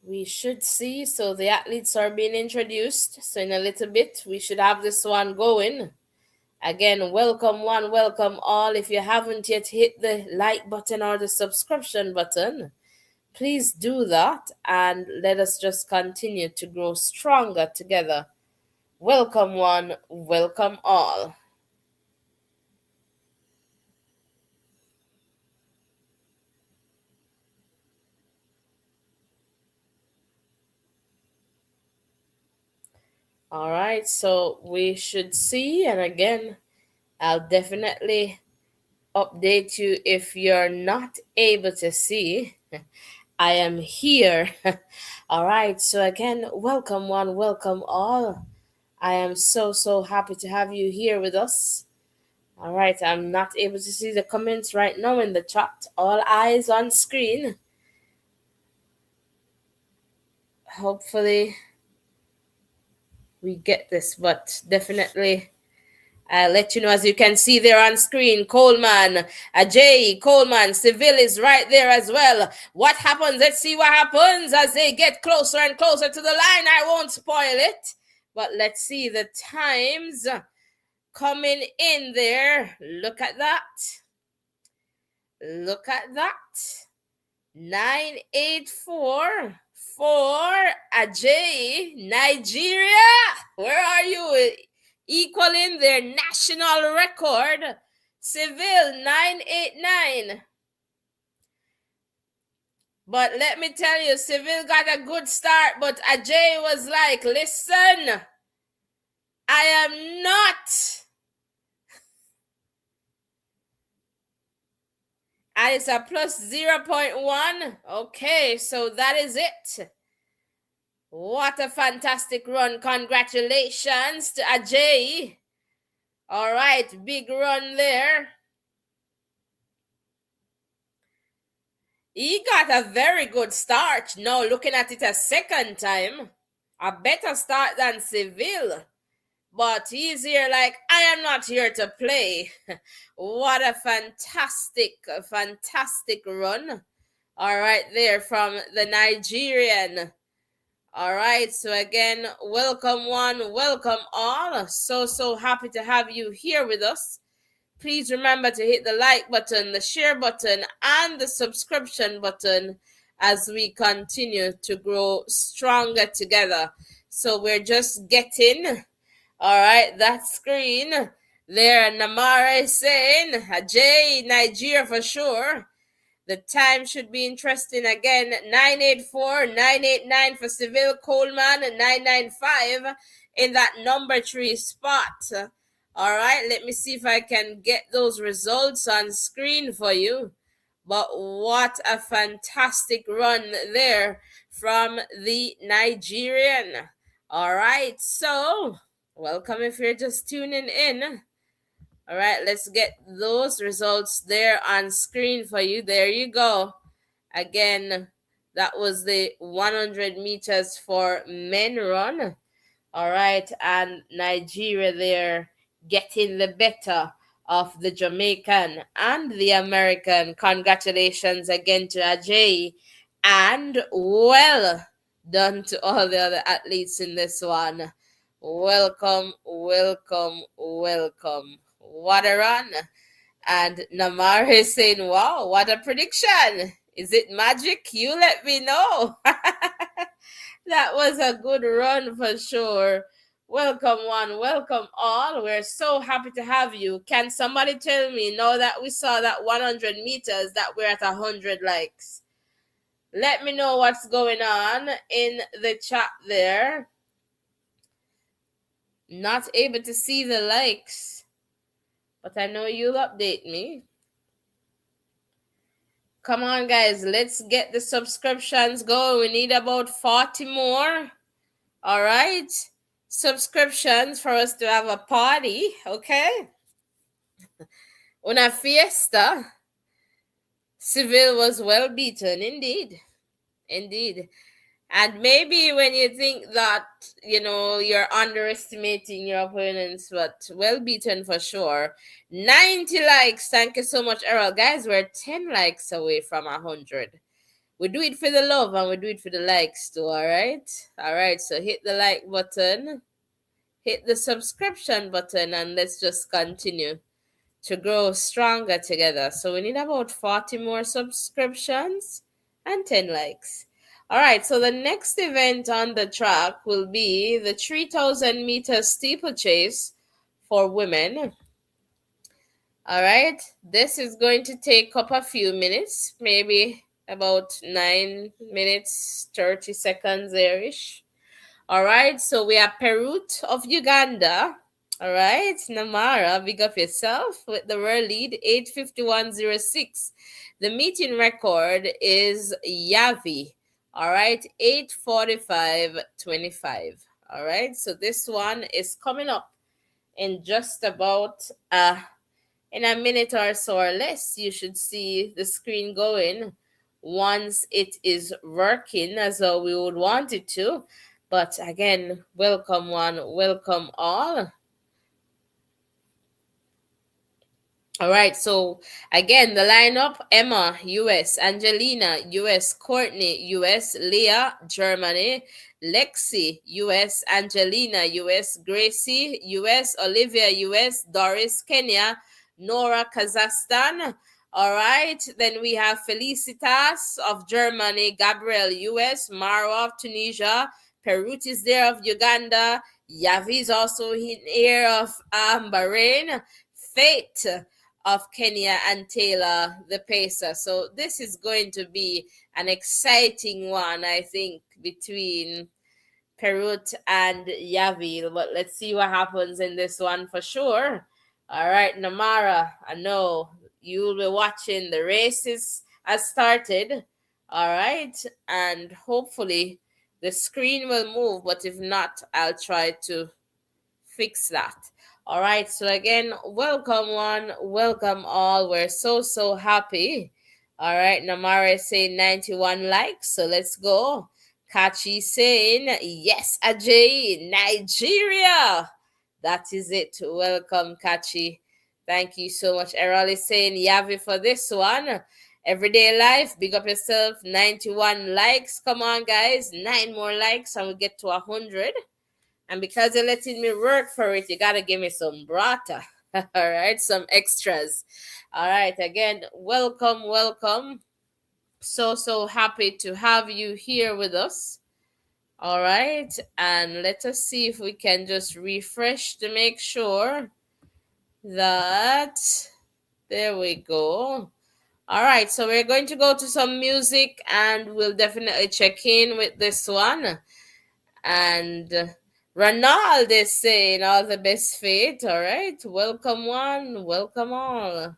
We should see. So the athletes are being introduced. So in a little bit, we should have this one going. Again, welcome one, welcome all. If you haven't yet hit the like button or the subscription button, please do that and let us just continue to grow stronger together. Welcome one, welcome all. All right, so we should see, and again, I'll definitely update you if you're not able to see. I am here. All right, so again, welcome one, welcome all. I am so happy to have you here with us. All right, I'm not able to see the comments right now in the chat. All eyes on screen. Hopefully we get this, but definitely I'll let you know. As you can see there on screen, Coleman, Ajay, Coleman, Seville is right there as well. What happens? Let's see what happens as they get closer and closer to the line. I won't spoil it, but let's see the times coming in there. Look at that. Look at that. 984 for Ajay, Nigeria. Where are you? Equaling their national record. Seville 989. But let me tell you, Seville got a good start, but Ajay was like, listen, I am not. And it's a plus 0.1. Okay, so that is it. What a fantastic run. Congratulations to Ajay. All right, big run there. He got a very good start. Now looking at it a second time, a better start than Seville. But he's here like, I am not here to play. What a fantastic run. All right, there from the Nigerian. All right, so again, welcome one, welcome all. So happy to have you here with us. Please remember to hit the like button, the share button, and the subscription button as we continue to grow stronger together. So we're just getting, all right, that screen there. Namara is saying, Ajay, Nigeria for sure. The time should be interesting again. 984, 989 for Seville, Coleman, 995 in that number 3 spot. All right, let me see if I can get those results on screen for you. But what a fantastic run there from the Nigerian. All right, so welcome if you're just tuning in. All right, let's get those results there on screen for you. There you go. Again, that was the 100 meters for men run. All right, and Nigeria there getting the better of the Jamaican and the American. Congratulations again to Ajay, and well done to all the other athletes in this one. Welcome, welcome, welcome. What a run. And Namar is saying, wow, what a prediction. Is it magic? You let me know. That was a good run for sure. Welcome one, welcome all. We're so happy to have you. Can somebody tell me now that we saw that 100 meters that we're at 100 likes? Let me know what's going on in the chat there. Not able to see the likes, but I know you'll update me. Come on, guys. Let's get the subscriptions going. We need about 40 more. All right. Subscriptions for us to have a party. Okay. Una fiesta. Seville was well beaten. Indeed. Indeed. And maybe when you think that, you're underestimating your opponents, but well beaten for sure. 90 likes. Thank you so much, Errol. Guys, we're 10 likes away from 100. We do it for the love and we do it for the likes too, all right? All right, so hit the like button, hit the subscription button, and let's just continue to grow stronger together. So we need about 40 more subscriptions and 10 likes. All right, so the next event on the track will be the 3,000 meter steeplechase for women. All right, this is going to take up a few minutes, maybe about 9 minutes, 30 seconds there-ish. All right, so we have Perut of Uganda. All right, Namara, big up yourself with the world lead, 8:51.06. The meeting record is Yavi. All right, 8:45.25. All right, so this one is coming up in just about in a minute or so or less. You should see the screen going once it is working as though we would want it to. But again, welcome one, welcome all. All right, so again, the lineup: Emma, US; Angelina, US; Courtney, US; Leah, Germany; Lexi, US; Angelina, US; Gracie, US; Olivia, US; Doris, Kenya; Nora, Kazakhstan. All right, then we have Felicitas of Germany; Gabriel, US; Marwa of Tunisia; Perut is there of Uganda; Yavi is also here of Bahrain; Faith of Kenya and Taylor, the pacer. So this is going to be an exciting one, I think, between Perut and Yavil. But let's see what happens in this one for sure. All right, Namara, I know you'll be watching. The races has started. All right, and hopefully the screen will move, but if not, I'll try to fix that. All right, so again, welcome one, welcome all. We're so happy. All right, Namara is saying 91 likes, so let's go. Kachi saying yes, Ajay, Nigeria. That is it. Welcome, Kachi. Thank you so much. Errol is saying Yavi for this one. Everyday life, big up yourself. 91 likes. Come on, guys. 9 more likes and we get to 100. And because you're letting me work for it, you gotta give me some brata. All right, some extras. All right, again, welcome, welcome. So happy to have you here with us. All right, and let us see if we can just refresh to make sure that there we go. All right, so we're going to go to some music and we'll definitely check in with this one. And Ronald is saying all the best fate. All right. Welcome one. Welcome all.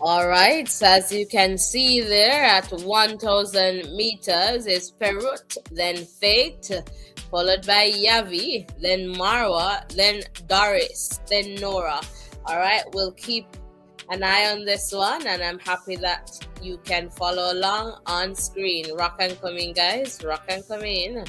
All right, so as you can see there at 1,000 meters is Perut, then Fate, followed by Yavi, then Marwa, then Doris, then Nora. All right, we'll keep an eye on this one, and I'm happy that you can follow along on screen. Rock and come in, guys. Rock and come in.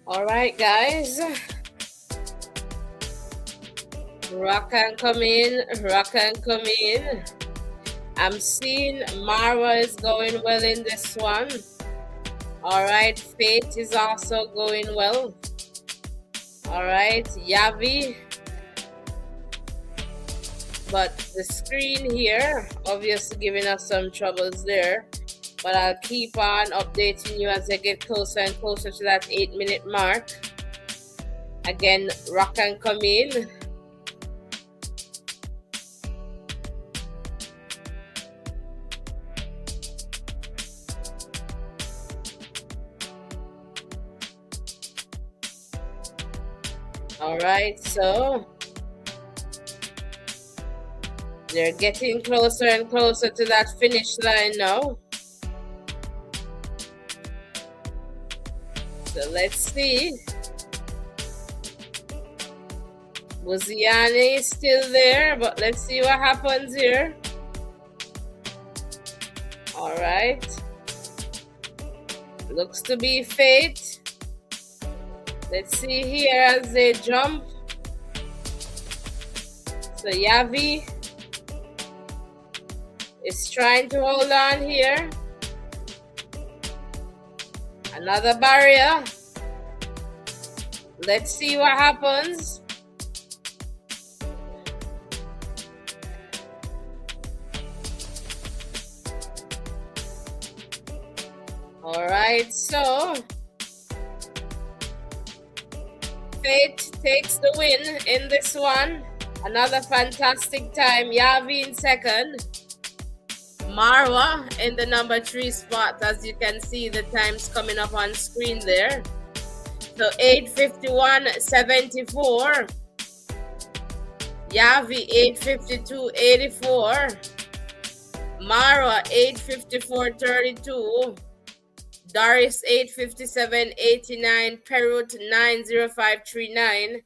All right, guys. Rock and come in, rock and come in. I'm seeing Marwa is going well in this one. All right, Fate is also going well. All right, Yavi. But the screen here obviously giving us some troubles there. But I'll keep on updating you as I get closer and closer to that 8-minute mark. Again, rock and come in. All right, so they're getting closer and closer to that finish line now. So let's see. Buziani is still there, but let's see what happens here. All right. Looks to be Fate. Let's see here as they jump. So Yavi is trying to hold on here. Another barrier. Let's see what happens. All right, so Fate takes the win in this one. Another fantastic time. Yavi in second. Marwa in the number 3 spot. As you can see, the times coming up on screen there. So 8:51.74. Yavi 8:52.84. Marwa 8:54.32. Doris 8:57.89. Perut 9:05.39.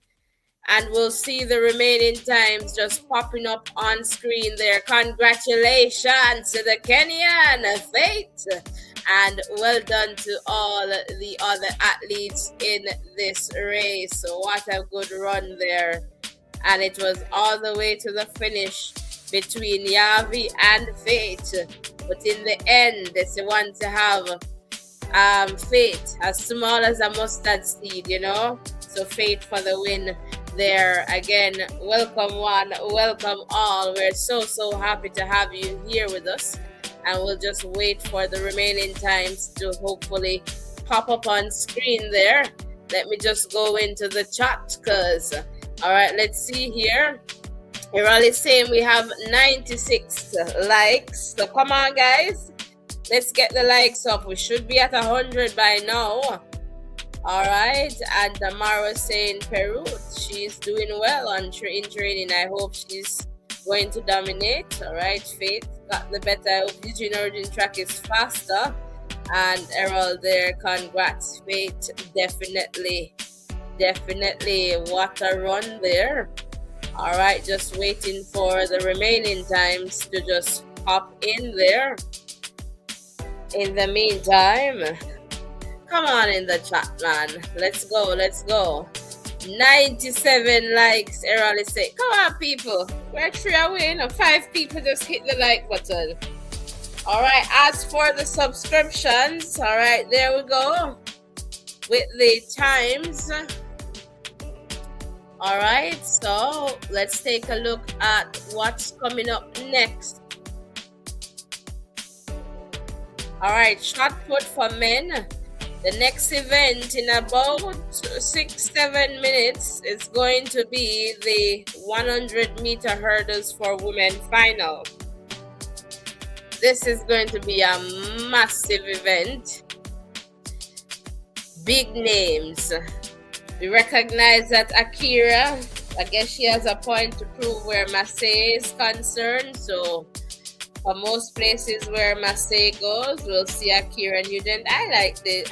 And we'll see the remaining times just popping up on screen there. Congratulations to the Kenyan Fate. And well done to all the other athletes in this race. So what a good run there. And it was all the way to the finish between Yavi and Fate. But in the end, it's the one to have Fate as small as a mustard seed, you know. So Fate for the win there. Again, welcome one, welcome all. We're so happy to have you here with us, and we'll just wait for the remaining times to hopefully pop up on screen there. Let me just go into the chat because all right, let's see here. You're only saying we have 96 likes, so come on guys, let's get the likes up. We should be at 100 by now. All right, and Damara saying Peru, she's doing well in training. I hope she's going to dominate. All right, Faith got the better. Eugene origin track is faster, and Errol there. Congrats, Faith. Definitely. What a run there. All right, just waiting for the remaining times to just pop in there. In the meantime, come on in the chat, man. Let's go. 97 likes, Errol say. Come on, people. We're 3 away. 5 people just hit the like button. All right, as for the subscriptions, all right, there we go. With the times. All right, so let's take a look at what's coming up next. All right, shot put for men. The next event in about 6-7 minutes is going to be the 100-meter hurdles for women final. This is going to be a massive event. Big names. We recognize that Akira, I guess she has a point to prove where Massey is concerned. So for most places where Massey goes, we'll see Akira Nugent. I like it.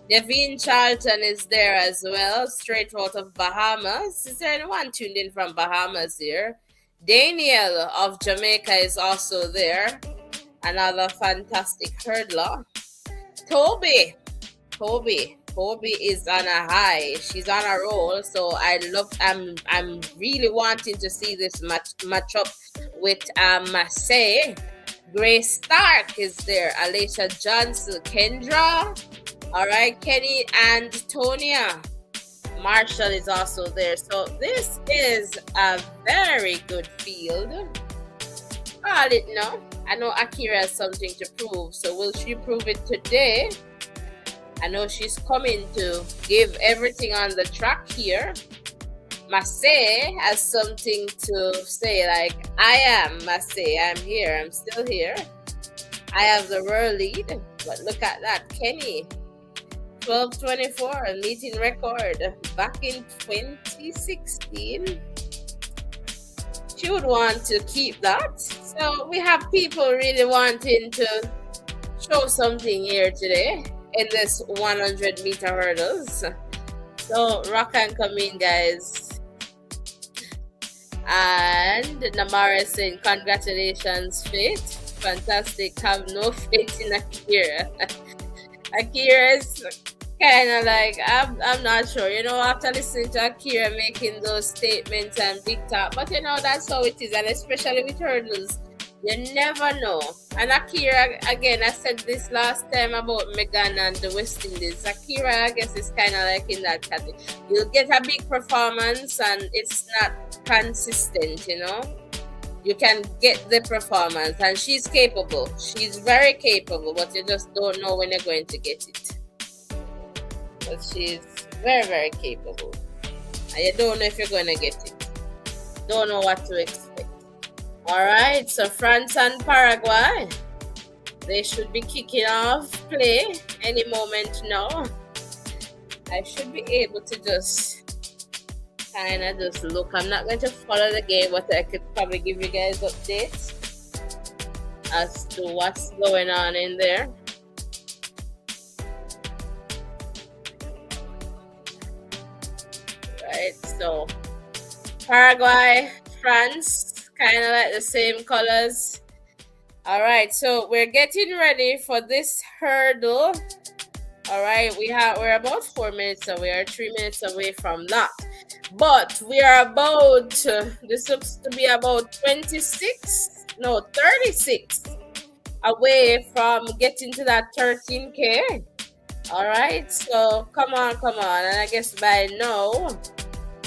Devine Charlton is there as well, straight out of Bahamas. Is there anyone tuned in from Bahamas here? Daniel of Jamaica is also there. Another fantastic hurdler. Toby Toby. Toby is on a high. She's on a roll. So I'm really wanting to see this match up with Massey. Grace Stark is there. Alicia Johnson, Kendra. All right, Kenny and Tonya. Marshall is also there. So this is a very good field. Call it no. I know Akira has something to prove. So will she prove it today? I know she's coming to give everything on the track here. Massey has something to say, like, I am Massey. I'm here. I'm still here. I have the world lead. But look at that. Kenny. 12:24, meeting record. Back in 2016. She would want to keep that. So we have people really wanting to show something here today in this 100-meter hurdles. So rock and come in, guys. And Namara saying congratulations, Faith. Fantastic. Have no faith in Akira. Akira's kind of like, I'm not sure, you know, after listening to Akira making those statements and big talk, but you know, that's how it is, and especially with hurdles, you never know. And Akira, again, I said this last time about Megan and the West Indies. Akira, I guess, is kind of like in that category. You'll get a big performance and it's not consistent, you know. You can get the performance, and she's capable. She's very capable, but you just don't know when you're going to get it. But she's very, very capable. And you don't know if you're going to get it. Don't know what to expect. All right, so France and Paraguay. They should be kicking off play any moment now. I should be able to just kind of just look. I'm not going to follow the game, but I could probably give you guys updates as to what's going on in there. Right, so Paraguay, France, kind of like the same colors. All right, so we're getting ready for this hurdle. All right, we're about 4 minutes away, or 3 minutes away from that. But we are about, this looks to be about 36 away from getting to that 13K. All right, so come on. And I guess by now,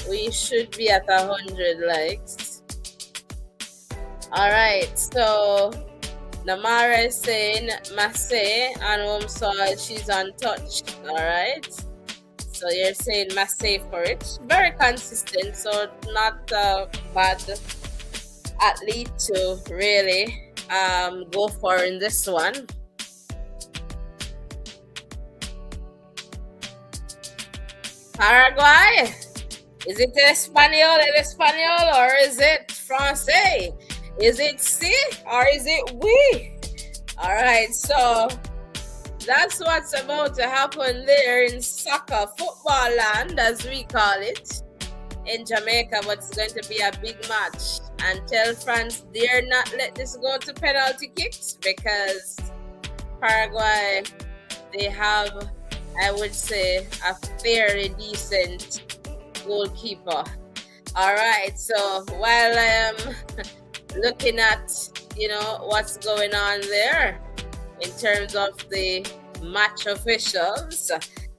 we should be at 100 likes. All right, so Namara is saying Massey on home soil, she's untouched. All right. So you're saying Massey for it. Very consistent, so not a bad athlete to really go for in this one. Paraguay. Is it Espanol, or is it Francais? Is it C or is it we? All right, so that's what's about to happen there in soccer, football land, as we call it, in Jamaica. But it's going to be a big match. And tell France, dare not let this go to penalty kicks, because Paraguay, they have, I would say, a fairly decent goalkeeper. All right, so while I am looking at, you know, what's going on there in terms of the match officials,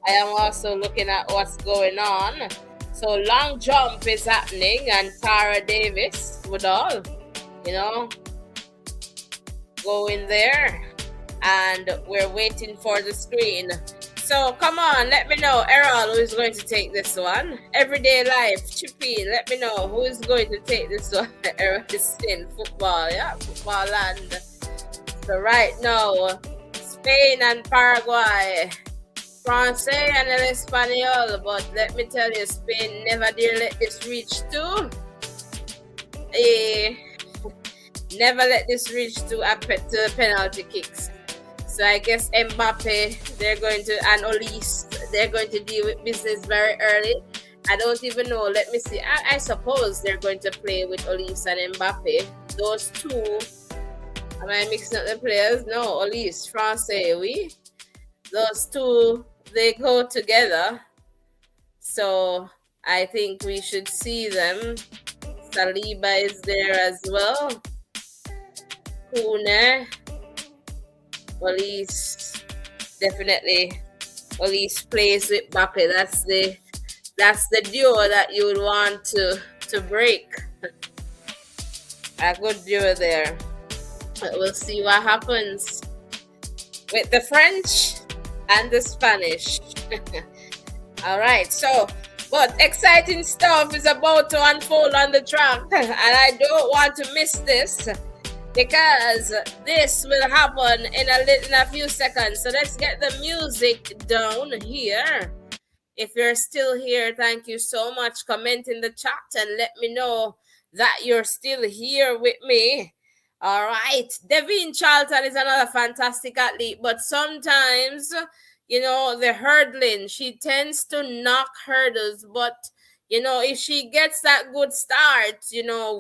I am also looking at what's going on. So long jump is happening, and Tara Davis would all, you know, go in there, and we're waiting for the screen. So come on, let me know, Errol, who is going to take this one. Everyday life, Chippy, let me know who is going to take this one. Errol is in football, yeah, football land. So right now, Spain and Paraguay, Francais and El Espanol, but let me tell you, Spain never dare let this reach to. Never let this reach to the penalty kicks. So I guess Mbappe, they're going to, and Olise, they're going to deal with business very early. I don't even know. Let me see. I suppose they're going to play with Olise and Mbappe. Those two. Am I mixing up the players? No, Olise, Francais, oui. Those two, they go together. So I think we should see them. Saliba is there as well. Kune, Police, definitely. Police plays with Bappe. That's the duo that you would want to break. A good duo there. But we'll see what happens with the French and the Spanish. All right, so but exciting stuff is about to unfold on the track, and I don't want to miss this because this will happen in a few seconds. So let's get the music down here. If you're still here, thank you so much. Comment in the chat and let me know that you're still here with me. All right. Devin Charlton is another fantastic athlete, but sometimes, the hurdling, she tends to knock hurdles. But, if she gets that good start,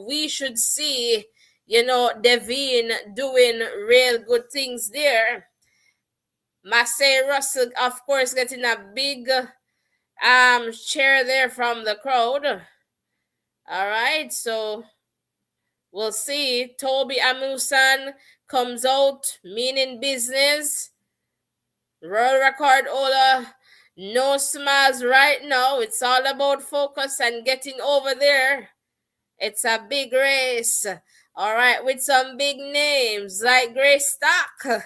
we should see, Devin doing real good things there. Marseille Russell, of course, getting a big chair there from the crowd. All right, so we'll see. Toby Amusan comes out, meaning business. World record holder, no smiles right now. It's all about focus and getting over there. It's a big race. All right, with some big names like Grace Stock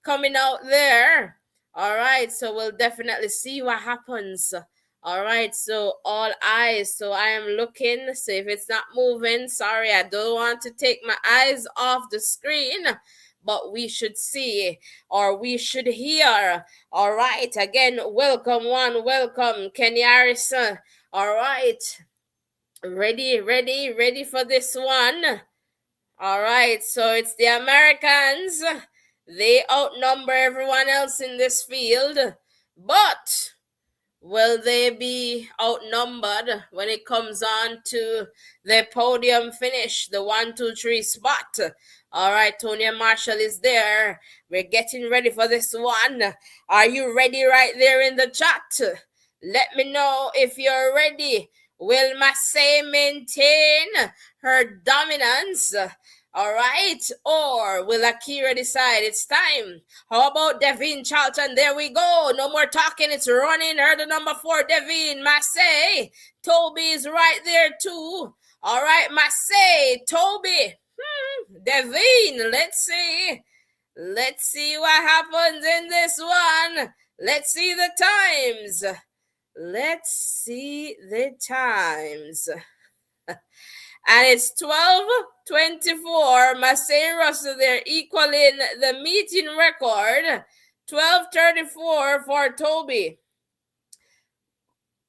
coming out there. All right, so we'll definitely see what happens. All right, so all eyes. So I am looking. So if it's not moving, sorry, I don't want to take my eyes off the screen, but we should see or we should hear. All right, again, welcome one, welcome Kenny Harrison. All right, ready for this one. All right, so it's the Americans. They outnumber everyone else in this field, but will they be outnumbered when it comes on to the podium finish, the 1, 2, 3 spot? All right, Tonya Marshall is there. We're getting ready for this one. Are you ready right there in the chat? Let me know if you're ready. Will Massey maintain her dominance? All right, or will Akira decide it's time? How about Devin Charlton? There we go. No more talking. It's running. Her the number 4, Devin Massey. Toby is right there too. All right, Massey, Toby, Devin. Let's see. Let's see what happens in this one. Let's see the times. Let's see the times. And it's 12:24. Massey Russell there equaling the meeting record. 12:34 for Toby.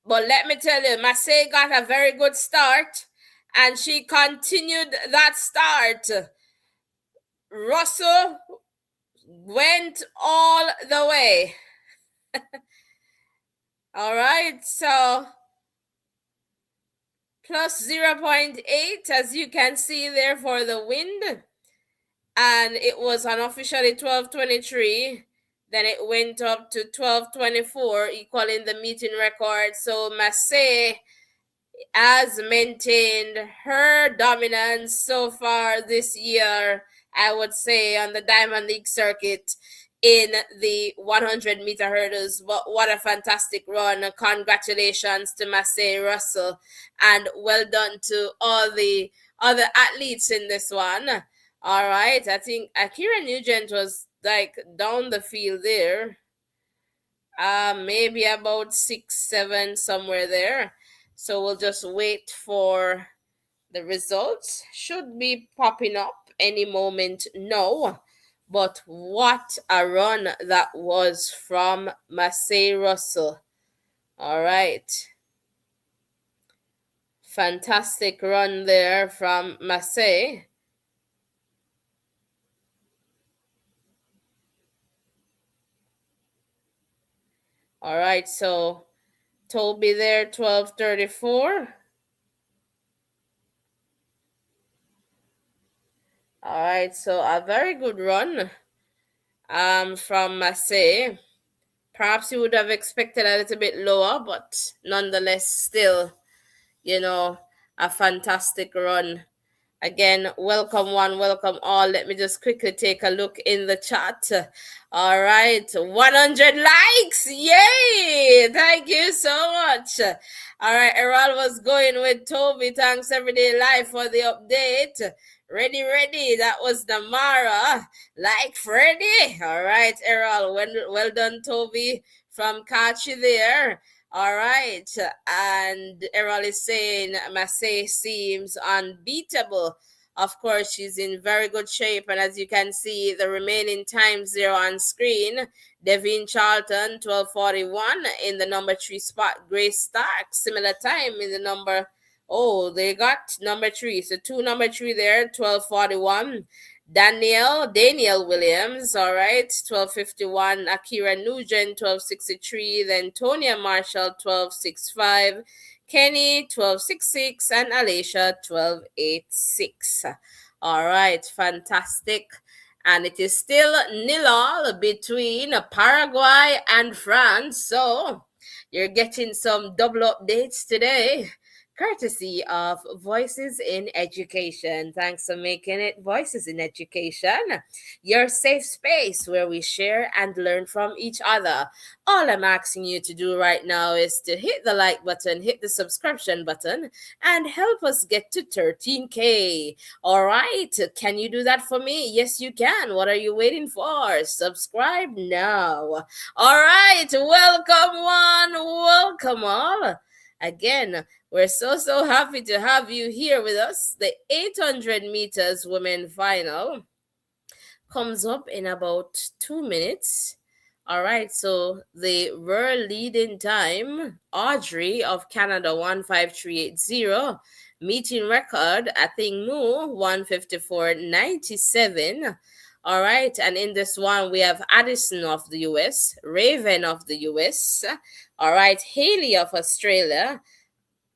But let me tell you, Massey got a very good start, and she continued that start. Russell went all the way. All right, so plus 0.8, as you can see there for the wind. And it was unofficially 12:23. Then it went up to 12:24, equaling the meeting record. So Massey has maintained her dominance so far this year, I would say, on the Diamond League circuit in the 100-meter hurdles. But what a fantastic run. Congratulations to Massey Russell, and well done to all the other athletes in this one. All right, I think Akira Nugent was like down the field there. Maybe about 6, 7, somewhere there. So we'll just wait for the results. Should be popping up any moment now. But what a run that was from Massey Russell. All right. Fantastic run there from Massey. All right, so Toby there, 12:34. All right, so a very good run from Massey. Perhaps you would have expected a little bit lower, but nonetheless, still, you know, a fantastic run. Again, welcome one, welcome all. Let me just quickly take a look in the chat. All right, 100 likes. Yay! Thank you so much. All right, Errol was going with Toby. Thanks Everyday Life for the update. Ready, ready. That was Namara. Like Freddy. All right, Errol. Well done, Toby from Kachi there. All right. And Errol is saying Massey seems unbeatable. Of course, she's in very good shape. And as you can see, the remaining times there on screen, Devin Charlton, 12:41 in the number 3 spot. Grace Stark, similar time in the number. Oh, they got number 3. So two number 3 there, 12:41. Daniel Williams, all right, 12:51. Akira Nugent, 12:63. Then Tonya Marshall, 12:65. Kenny, 12:66. And Alicia, 12:86. All right, fantastic. And it is still nil-all between Paraguay and France. So you're getting some double updates today, courtesy of Voices in Education. Thanks for making it Voices in Education, your safe space where we share and learn from each other. All I'm asking you to do right now is to hit the like button, hit the subscription button, and help us get to 13K. All right, can you do that for me? Yes, you can. What are you waiting for? Subscribe now. All right, welcome one, welcome all. Again, we're so happy to have you here with us. The 800 meters women final comes up in about 2 minutes. All right, so the world leading time, Audrey of Canada 15380, meeting record, I think new 154.97. All right, and in this one we have Addison of the US, Raven of the US, all right, Haley of Australia,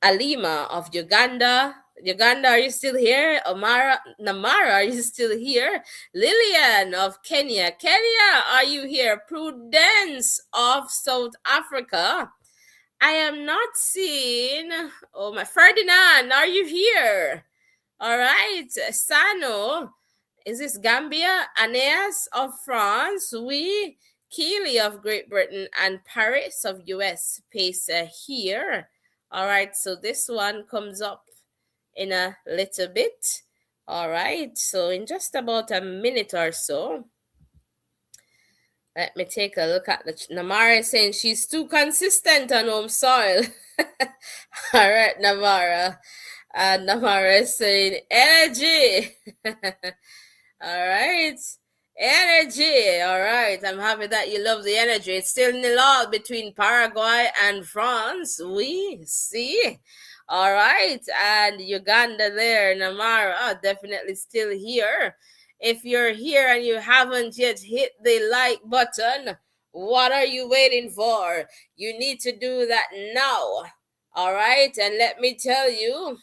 Alima of Uganda. Uganda, are you still here? Namara, are you still here? Lillian of Kenya. Kenya, are you here? Prudence of South Africa. I am not seeing. Oh, my Ferdinand, are you here? All right. Sano, is this Gambia? Aeneas of France. We. Keely of Great Britain and Paris of US. Pacer here. All right, so this one comes up in a little bit. All right, so in just about a minute or so, let me take a look at the Namara is saying she's too consistent on home soil. All right, Namara. Namara is saying energy. All right. Energy. All right. I'm happy that you love the energy. It's still nil-all between Paraguay and France. We see. All right. And Uganda there, Namara, definitely still here. If you're here and you haven't yet hit the like button, what are you waiting for? You need to do that now. All right. And let me tell you,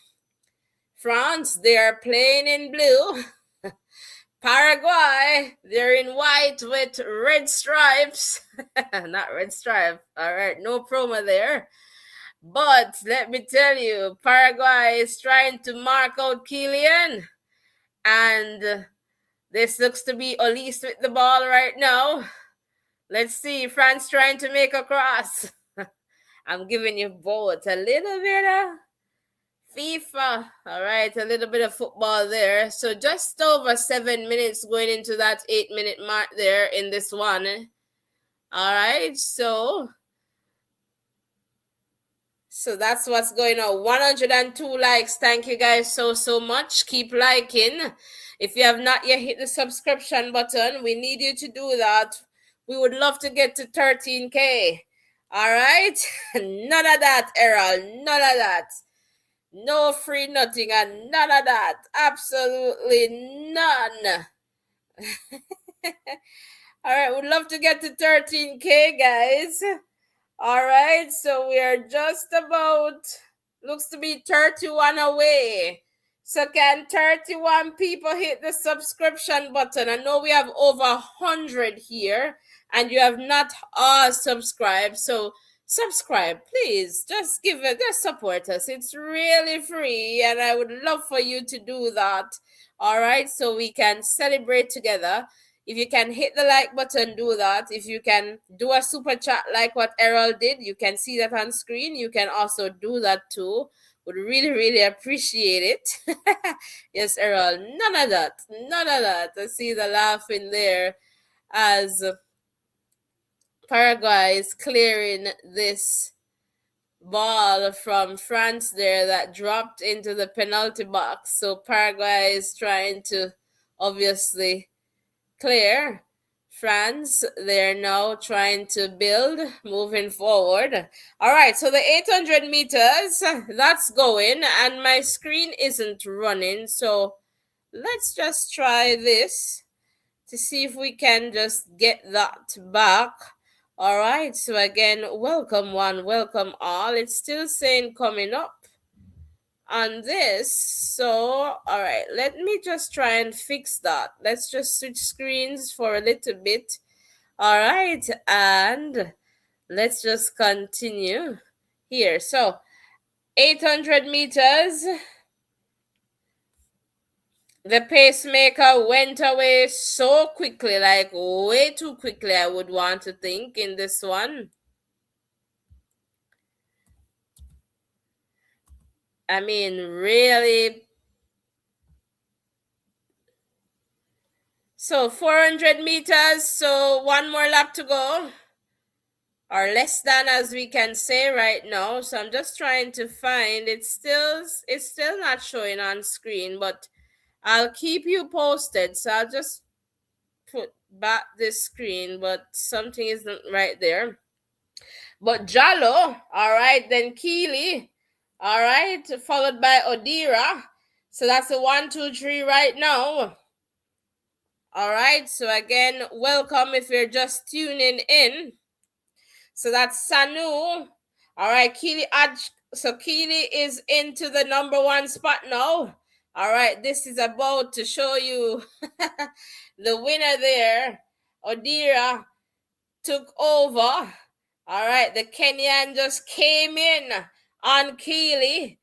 France, they are playing in blue. Paraguay, they're in white with red stripes. Not red stripe. All right, no promo there. But let me tell you, Paraguay is trying to mark out Kylian. And this looks to be Olise with the ball right now. Let's see, France trying to make a cross. I'm giving you both a little bit of FIFA. All right, a little bit of football there. So just over 7 minutes going into that 8-minute mark there in this one. All right, so that's what's going on. 102 likes. Thank you guys so much. Keep liking. If you have not yet hit the subscription button, we need you to do that. We would love to get to 13K. All right, none of that, Errol. None of that. No free nothing and none of that. Absolutely none. All right, we'd love to get to 13K, guys. All right, so we are just about, looks to be 31 away. So can 31 people hit the subscription button? I know we have over 100 here and you have not all subscribed. So subscribe, please. Just give it, just support us. It's really free and I would love for you to do that. All right, so we can celebrate together. If you can hit the like button, do that. If you can do a super chat like what Errol did, you can see that on screen. You can also do that too. Would really, really appreciate it. Yes, Errol. None of that. None of that. I see the laugh in there as Paraguay is clearing this ball from France there that dropped into the penalty box. So Paraguay is trying to obviously clear. France, they're now trying to build moving forward. All right, so the 800 meters, that's going, and my screen isn't running. So let's just try this to see if we can just get that back. All right, so again, welcome one, welcome all. It's still saying coming up on this. So all right, let me just try and fix that. Let's just switch screens for a little bit. All right, and let's just continue here. So 800 meters, the pacemaker went away so quickly, like way too quickly, I would want to think, in this one. I mean, really. So 400 meters, so one more lap to go, or less than, as we can say right now. So I'm just trying to find, it's still not showing on screen, but I'll keep you posted. So I'll just put back this screen, but something isn't right there. But Jalo, all right, then Keely, all right, followed by Odira. So that's a 1, 2, 3 right now. All right, so again, welcome if you're just tuning in. So that's Sanu. All right, Keely. So Keely is into the number 1 spot now. All right, this is about to show you the winner there. Odira took over. All right, the Kenyan just came in on Keely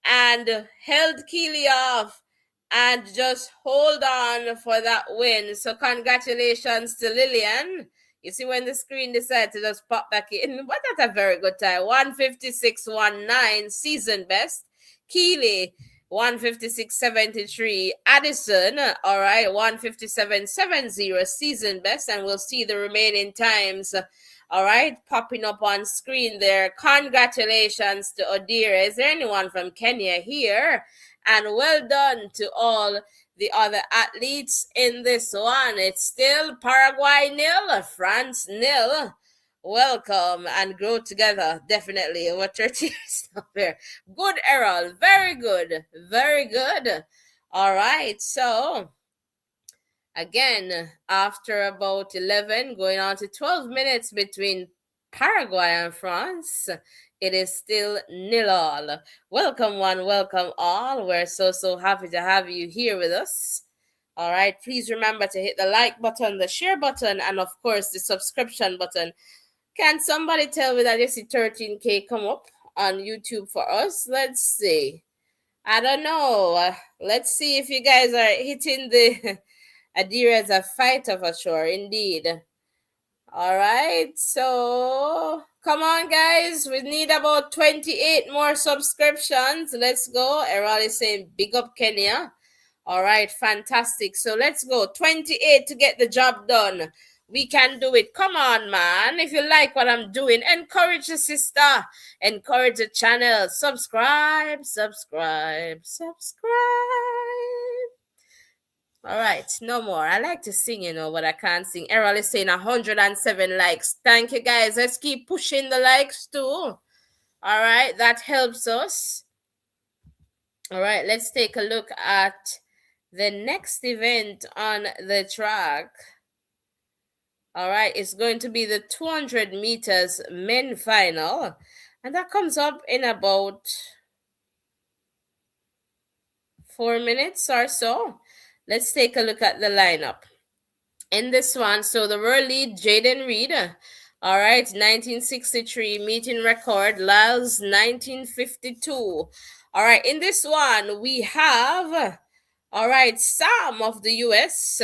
and held Keely off and just hold on for that win. So congratulations to Lillian. You see when the screen decided to just pop back in, but that's a very good time. 156.19 season best. Keely 156.73. Addison, all right, 157.70 season best, and we'll see the remaining times. All right, popping up on screen there. Congratulations to Odira. Is there anyone from Kenya here? And well done to all the other athletes in this one. It's still Paraguay nil, France nil. Welcome and grow together. Definitely over 30 years now there. Good, Errol. Very good. Very good. All right. So again, after about 11, going on to 12 minutes between Paraguay and France, it is still nil all. Welcome one, welcome all. We're so happy to have you here with us. All right, please remember to hit the like button, the share button, and of course the subscription button. Can somebody tell me that you see 13K come up on YouTube for us? Let's see. I don't know. Let's see if you guys are hitting the Adira is a fighter for sure, indeed. All right, so come on, guys. We need about 28 more subscriptions. Let's go. Errol is saying big up Kenya. All right, fantastic. So let's go. 28 to get the job done. We can do it. Come on, man. If you like what I'm doing, encourage the sister, encourage the channel. Subscribe. All right, no more. I like to sing, but I can't sing. Errol is saying 107 likes. Thank you, guys. Let's keep pushing the likes too. All right, that helps us. All right, let's take a look at the next event on the track. All right, it's going to be the 200 meters men final, and that comes up in about 4 minutes or so. Let's take a look at the lineup. In this one, so the world lead, Jaden Reed. All right, 1963 meeting record, Lyles 1952. All right, in this one, we have, all right, Sam of the US,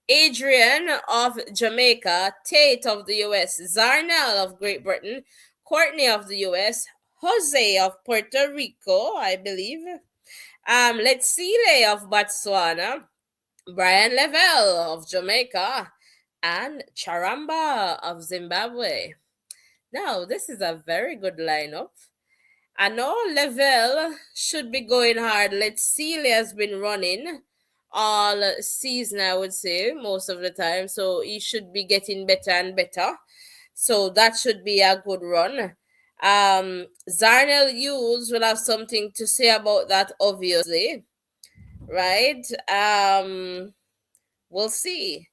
Adrian of Jamaica, Tate of the US, Zarnell of Great Britain, Courtney of the US, Jose of Puerto Rico, I believe, Letsile of Botswana, Brian Lavelle of Jamaica, and Charamba of Zimbabwe. Now, this is a very good lineup. I know Lavelle should be going hard. Letsile has been running all season, I would say, most of the time. So he should be getting better and better. So that should be a good run. Zarnell Hughes will have something to say about that, obviously. Right? We'll see.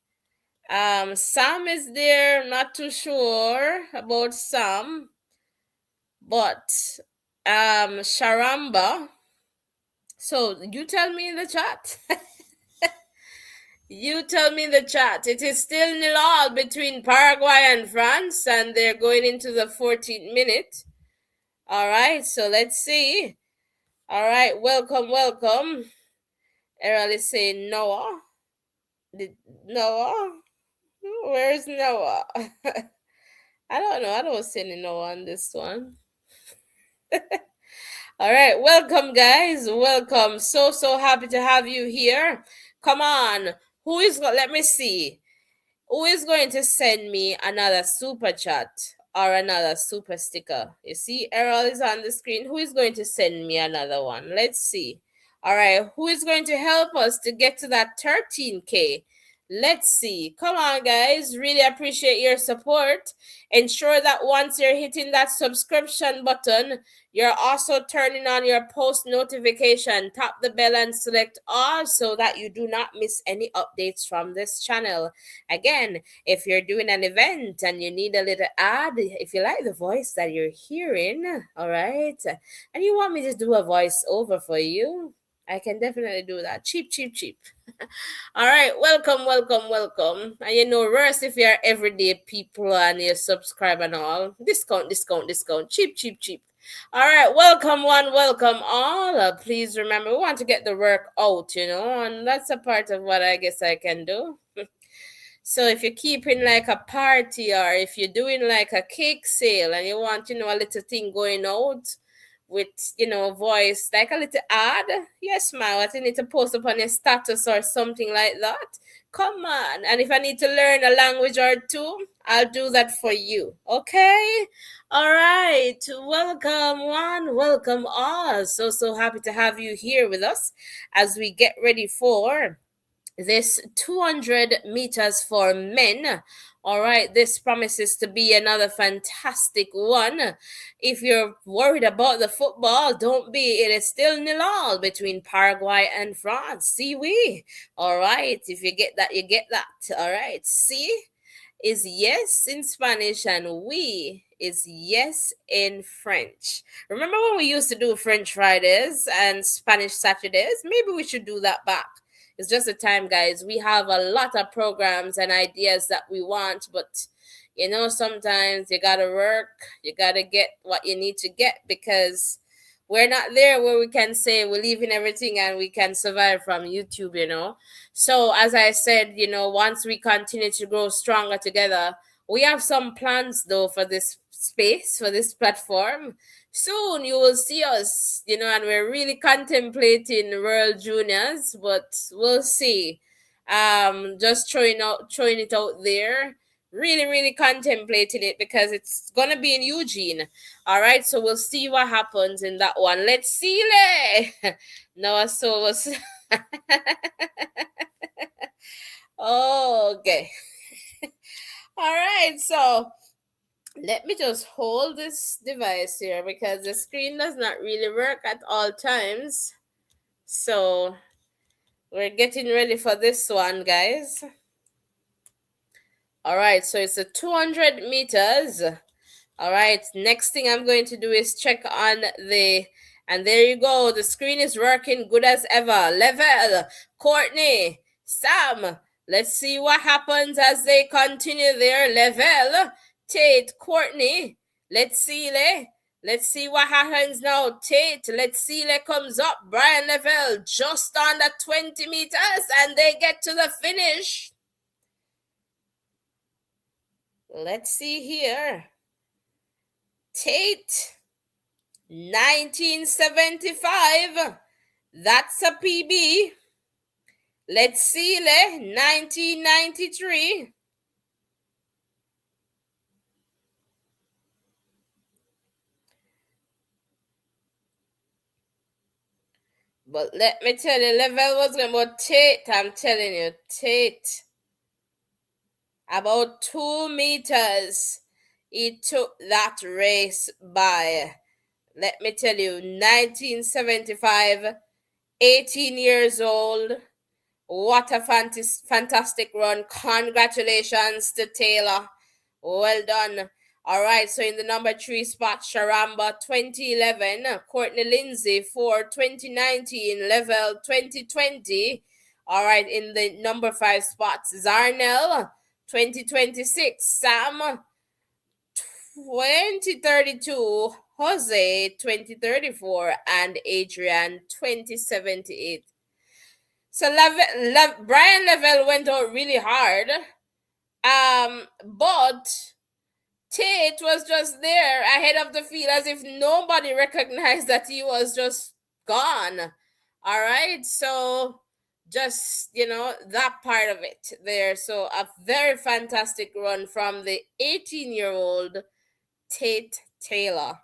Sam is there, not too sure about Sam, but Sharamba. So you tell me in the chat. You tell me in the chat. It is still nil all between Paraguay and France, and they're going into the 14th minute. All right, so let's see. All right, welcome, welcome. Errol is saying Noah. Noah? Where's Noah? I don't know. I don't see any Noah on this one. All right, welcome, guys. Welcome. So happy to have you here. Come on. Let me see. Who is going to send me another super chat or another super sticker? You see, Errol is on the screen. Who is going to send me another one? Let's see. All right, who is going to help us to get to that 13K? Let's see. Come on, guys. Really appreciate your support. Ensure that once you're hitting that subscription button, you're also turning on your post notification. Tap the bell and select all so that you do not miss any updates from this channel. Again, if you're doing an event and you need a little ad, if you like the voice that you're hearing, all right, and you want me to do a voiceover for you, I can definitely do that. Cheap, cheap, cheap. All right, welcome, welcome, welcome. And you know, worse if you're everyday people and you subscribe and all. Discount, discount, discount. Cheap, cheap, cheap. All right, welcome one, welcome all. Please remember, we want to get the work out, and that's a part of what I guess I can do. So if you're keeping like a party or if you're doing like a cake sale and you want, a little thing going out with, voice, like a little ad, yes, ma'am, what you need to post up on your status or something like that. Come on. And if I need to learn a language or two, I'll do that for you. Okay? All right. Welcome one, welcome all. So happy to have you here with us as we get ready for this 200 meters for men. All right, this promises to be another fantastic one. If you're worried about the football, don't be. It is still nil all between Paraguay and France. See we? All right, if you get that, you get that. All right, see is yes in Spanish and we is yes in French. Remember when we used to do French Fridays and Spanish Saturdays? Maybe we should do that back. It's just the time, guys. We have a lot of programs and ideas that we want, but sometimes you gotta work, you gotta get what you need to get because we're not there where we can say we're leaving everything and we can survive from YouTube. So as I said, once we continue to grow stronger together, we have some plans though for this space, for this platform. Soon you will see us, and we're really contemplating World Juniors, but we'll see. Just throwing it out there. Really, really contemplating it because it's gonna be in Eugene. All right, so we'll see what happens in that one. Let's see. Noah Souls. Okay. All right, so let me just hold this device here because the screen does not really work at all times. So we're getting ready for this one, guys. All right, so it's a 200 meters. All right, next thing I'm going to do is check on the And there you go. The screen is working good as ever. Level, Courtney, Sam. Let's see what happens as they continue their level. Tate, Courtney. Let's see, Le. Let's see what happens now. Tate, let's see, Le comes up. Brian Level just under 20 meters and they get to the finish. Let's see here. Tate, 1975. That's a PB. Let's see, Le, 1993. But let me tell you, level was going about Tate. I'm telling you, Tate. About 2 meters. He took that race by. Let me tell you, 1975, 18 years old. What a fantastic run. Congratulations to Taylor. Well done. All right, so in the number 3 spot, Sharamba 2011, Courtney Lindsay for 2019, level 2020. All right, in the number 5 spots, Zarnell 2026, Sam 2032, Jose 2034, and Adrian 2078. So Brian Level went out really hard. But Tate was just there ahead of the field as if nobody recognized that he was just gone. All right. So just, that part of it there. So a very fantastic run from the 18-year-old Tate Taylor.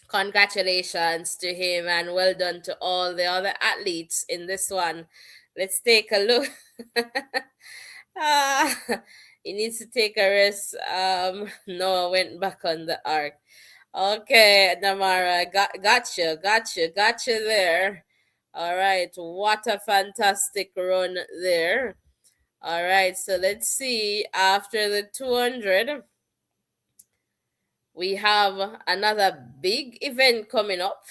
Congratulations to him and well done to all the other athletes in this one. Let's take a look. He needs to take a rest. Noah went back on the ark. Okay, Namara, gotcha there. All right, what a fantastic run there. All right, so let's see. After the 200, we have another big event coming up.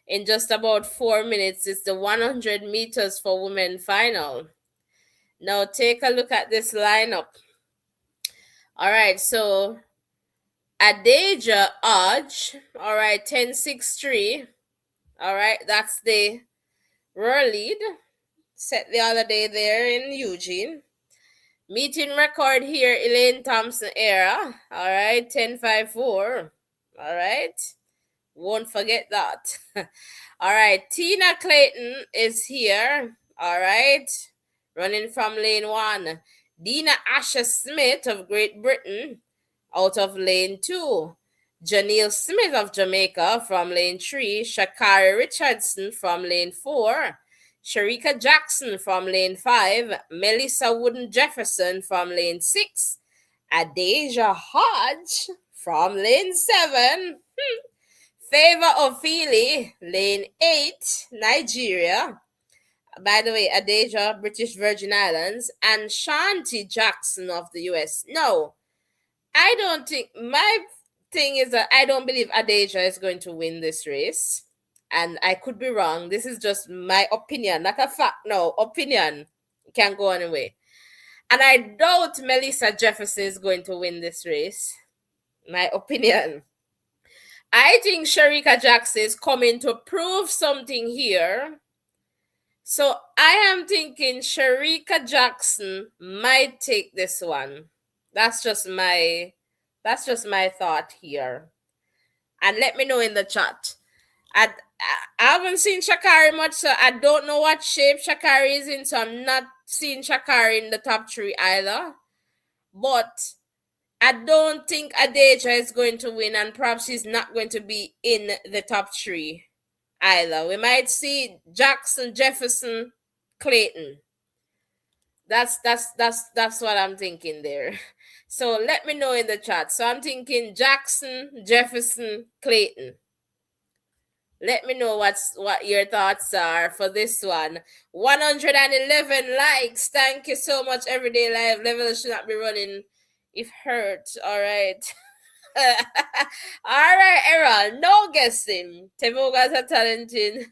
In just about 4 minutes, it's the 100 meters for women final. Now take a look at this lineup. All right, so Adeja Odge, all right, 10.63. All right, that's the world lead set the other day there in Eugene. Meeting record here, Elaine Thompson era, all right, 10.54. All right, won't forget that. All right, Tina Clayton is here, all right, running from lane 1. Dina Asher Smith of Great Britain out of lane 2. Janelle Smith of Jamaica from lane 3. Shakari Richardson from lane 4. Sharika Jackson from lane 5. Melissa Wooden Jefferson from lane 6. Adeja Hodge from lane 7. Favor Ophelia, lane 8, Nigeria. By the way, Adeja, British Virgin Islands, and Shanti Jackson of the US. No, I don't think, my thing is that I don't believe Adeja is going to win this race. And I could be wrong. This is just my opinion, not a fact. No, opinion. Can't go anyway. And I doubt Melissa Jefferson is going to win this race. My opinion. I think Sharika Jackson is coming to prove something here. So I am thinking Sharika Jackson might take this one. That's just my thought here. And let me know in the chat. I haven't seen Shakari much, so I don't know what shape Shakari is in, so I'm not seeing Shakari in the top 3 either. But I don't think Adeja is going to win, and perhaps she's not going to be in the top 3 either. We might see Jackson, Jefferson, Clayton. That's what I'm thinking there. So let me know in the chat. So I'm thinking Jackson, Jefferson, Clayton. Let me know what your thoughts are for this one. 111 likes. Thank you so much. Everyday Live level should not be running if hurt. All right. All right, Errol, no guessing. Tevoga's a talented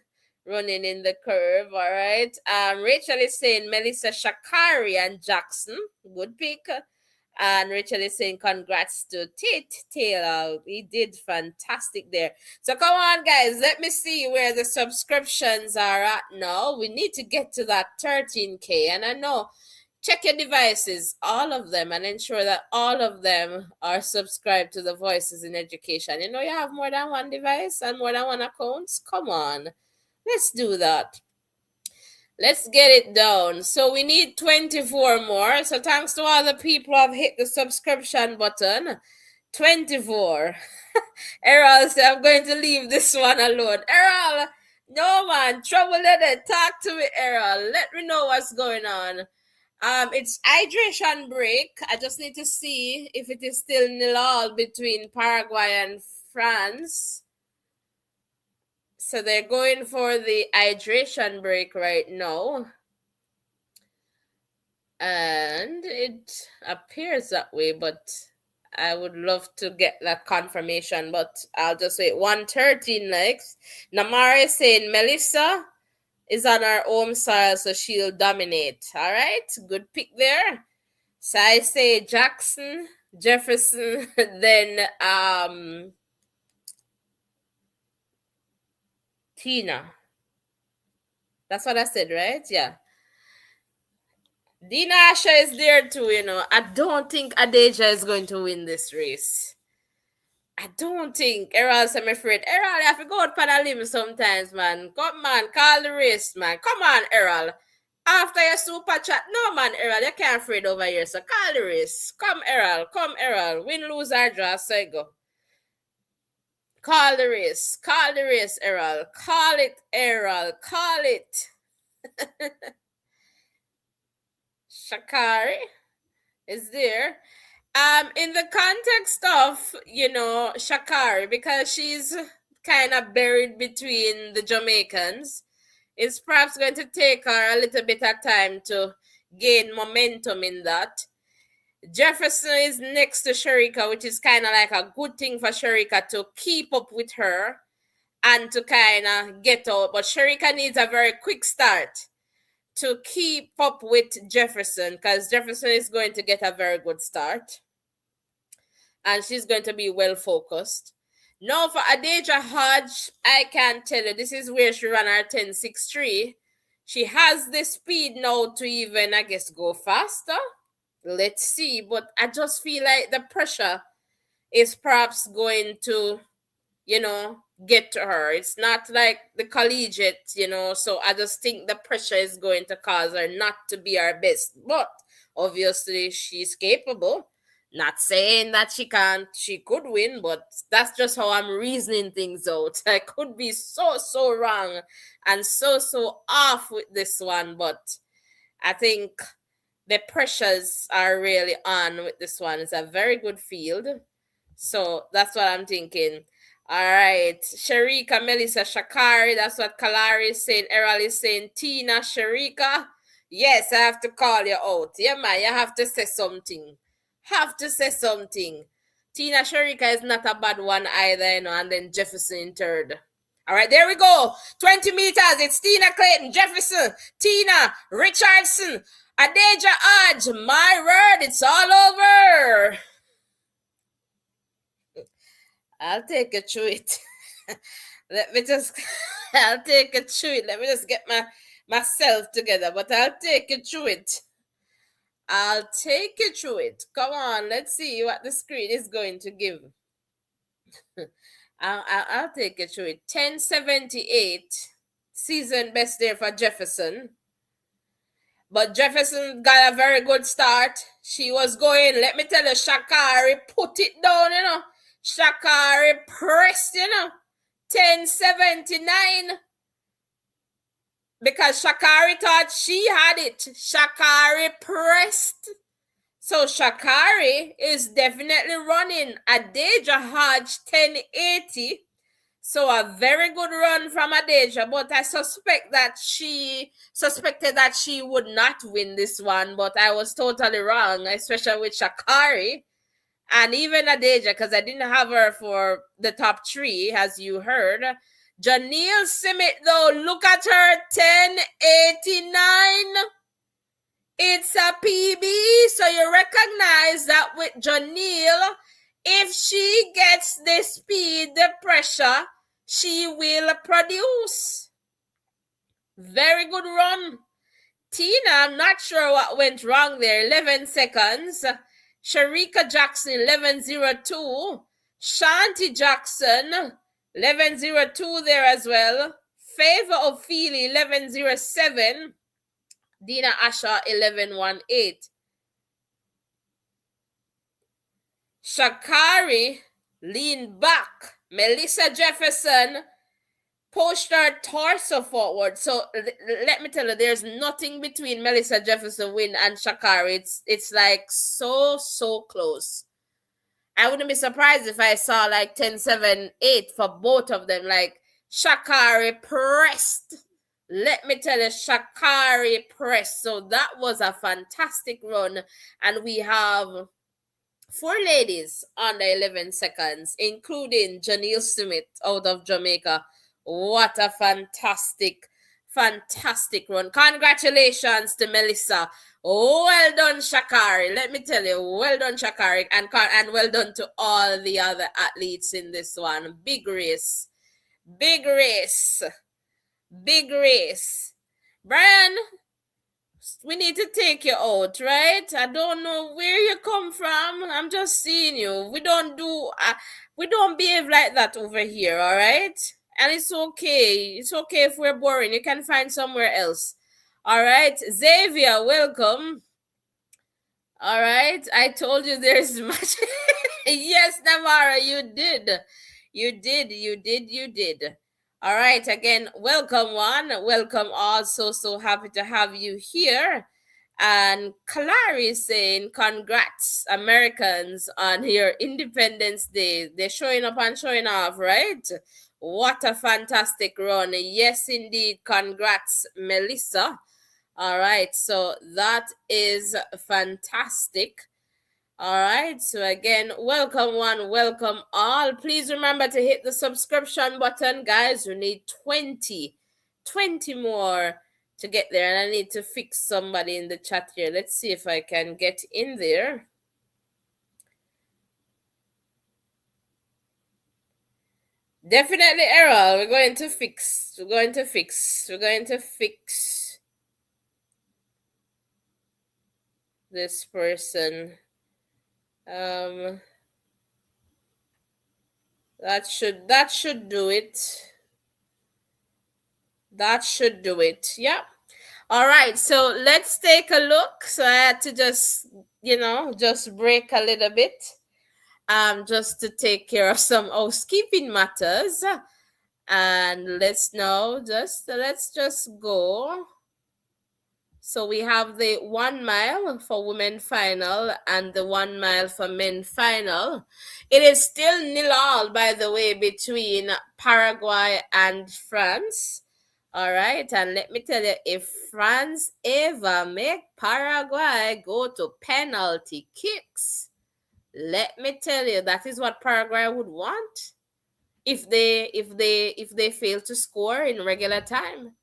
running in the curve. All right. Rachel is saying Melissa Shakari and Jackson. Good pick. And Rachel is saying congrats to Tit Taylor. He did fantastic there. So come on, guys. Let me see where the subscriptions are at now. We need to get to that 13K. And I know, check your devices, all of them, and ensure that all of them are subscribed to the Voices in Education. You know, you have more than one device and more than one account. Come on. Let's do that. Let's get it down. So we need 24 more. So thanks to all the people who have hit the subscription button. 24. Errol said, I'm going to leave this one alone. Errol, no man, trouble in it. Talk to me, Errol. Let me know what's going on. It's hydration break. I just need to see if it is still 0-0 between Paraguay and France. So they're going for the hydration break right now. And it appears that way, but I would love to get that confirmation, but I'll just wait. 113 likes. Namara is saying Melissa is on our home soil, so she'll dominate. All right, good pick there. So I say Jackson, Jefferson, then Tina. That's what I said, right? Yeah. Dina Asha is there too, you know. I don't think Adeja is going to win this race. I don't think. Errol, I'm afraid. Errol, you have to go out on a limb sometimes, man. Come on, call the race, man. Come on, Errol. After your super chat, no, man, Errol, you can't afraid over here, so call the race. Come, Errol. Come, Errol. Win, lose, or draw, so you go. Call the race. Call the race, Errol. Call it, Errol. Call it. Shakari is there. In the context of, you know, Shakari, because she's kind of buried between the Jamaicans, it's perhaps going to take her a little bit of time to gain momentum in that. Jefferson is next to Sharika, which is kind of like a good thing for Sharika to keep up with her and to kind of get out. But Sharika needs a very quick start to keep up with Jefferson, because Jefferson is going to get a very good start. And she's going to be well focused. Now for Adeja Hodge, I can tell you, this is where she ran her 10.63. She has the speed now to even, I guess, go faster. Let's see. But I just feel like the pressure is perhaps going to, you know, get to her. It's not like the collegiate, you know, so I just think the pressure is going to cause her not to be her best. But obviously she's capable. Not saying that she can't, she could win, but that's just how I'm reasoning things out. I could be so wrong and so off with this one, but I think the pressures are really on with this one. It's a very good field. So that's what I'm thinking. All right. Sharika, Melissa, Shakari. That's what Kalari is saying. Errol is saying Tina, Sharika. Yes, I have to call you out. Yeah, man, you have to say something. Have to say something. Tina Sharika is not a bad one either, you know, and then Jefferson in third. All right, there we go. 20 meters. It's Tina Clayton, Jefferson, Tina, Richardson, Adeja Hodge. My word, it's all over. I'll take it through it. I'll take it through it. Let me just get myself together, but I'll take it through it. I'll take it through it. Come on, let's see what the screen is going to give. I'll take it through it. 10.78, season best there for Jefferson. But Jefferson got a very good start. She was going, let me tell you, Shakari put it down, you know. Shakari pressed, you know. 10.79. Because Shakari thought she had it. Shakari pressed. So Shakari is definitely running. Adeja Hodge 10.80. So a very good run from Adeja. But I suspected that she would not win this one. But I was totally wrong, especially with Shakari. And even Adeja, because I didn't have her for the top three, as you heard. Janelle Simit, though, look at her, 1089. It's a PB, so you recognize that with Janelle, if she gets the speed, the pressure, she will produce. Very good run. Tina, I'm not sure what went wrong there. 11 seconds. Sharika Jackson, 11:02. Shanti Jackson, 11:02 there as well. Favor Ophelia, 11:07. Dina Asha, 11:18. Shakari, lean back. Melissa Jefferson, pushed her torso forward. So let me tell you, there's nothing between Melissa Jefferson win and Shakari. It's like so close. I wouldn't be surprised if I saw like 10-7-8 for both of them. Like Shakari pressed. Let me tell you, Shakari pressed. So that was a fantastic run. And we have 4 ladies under 11 seconds, including Janelle Smith out of Jamaica. What a fantastic run. Congratulations to Melissa. Well done, Shakari. Let me tell you, well done, Shakari. And well done to all the other athletes in this one. Big race. Brian, we need to take you out, right? I don't know where you come from. I'm just seeing you. We don't behave like that over here, all right? And it's okay. It's okay if we're boring. You can find somewhere else. All right. Xavier, welcome. All right. I told you there's much. Yes, Namara, you did. All right. Again, welcome one. Welcome all. So happy to have you here. And Kalari is saying, congrats, Americans, on your Independence Day. They're showing up and showing off, right? What a fantastic run. Yes, indeed. Congrats, Melissa. All right. So that is fantastic. All right. So again, welcome one, welcome all. Please remember to hit the subscription button, guys. We need 20 more to get there. And I need to fix somebody in the chat here. Let's see if I can get in there. Definitely, Errol. We're going to fix this person. That should do it. Yeah. All right, so let's take a look. So I had to just break a little bit, just to take care of some housekeeping matters. And let's just go. So we have the 1 mile for women final and the 1 mile for men final. It is still 0-0, by the way, between Paraguay and France. All right, and let me tell you, if France ever make Paraguay go to penalty kicks, let me tell you, that is what Paraguay would want if they fail to score in regular time.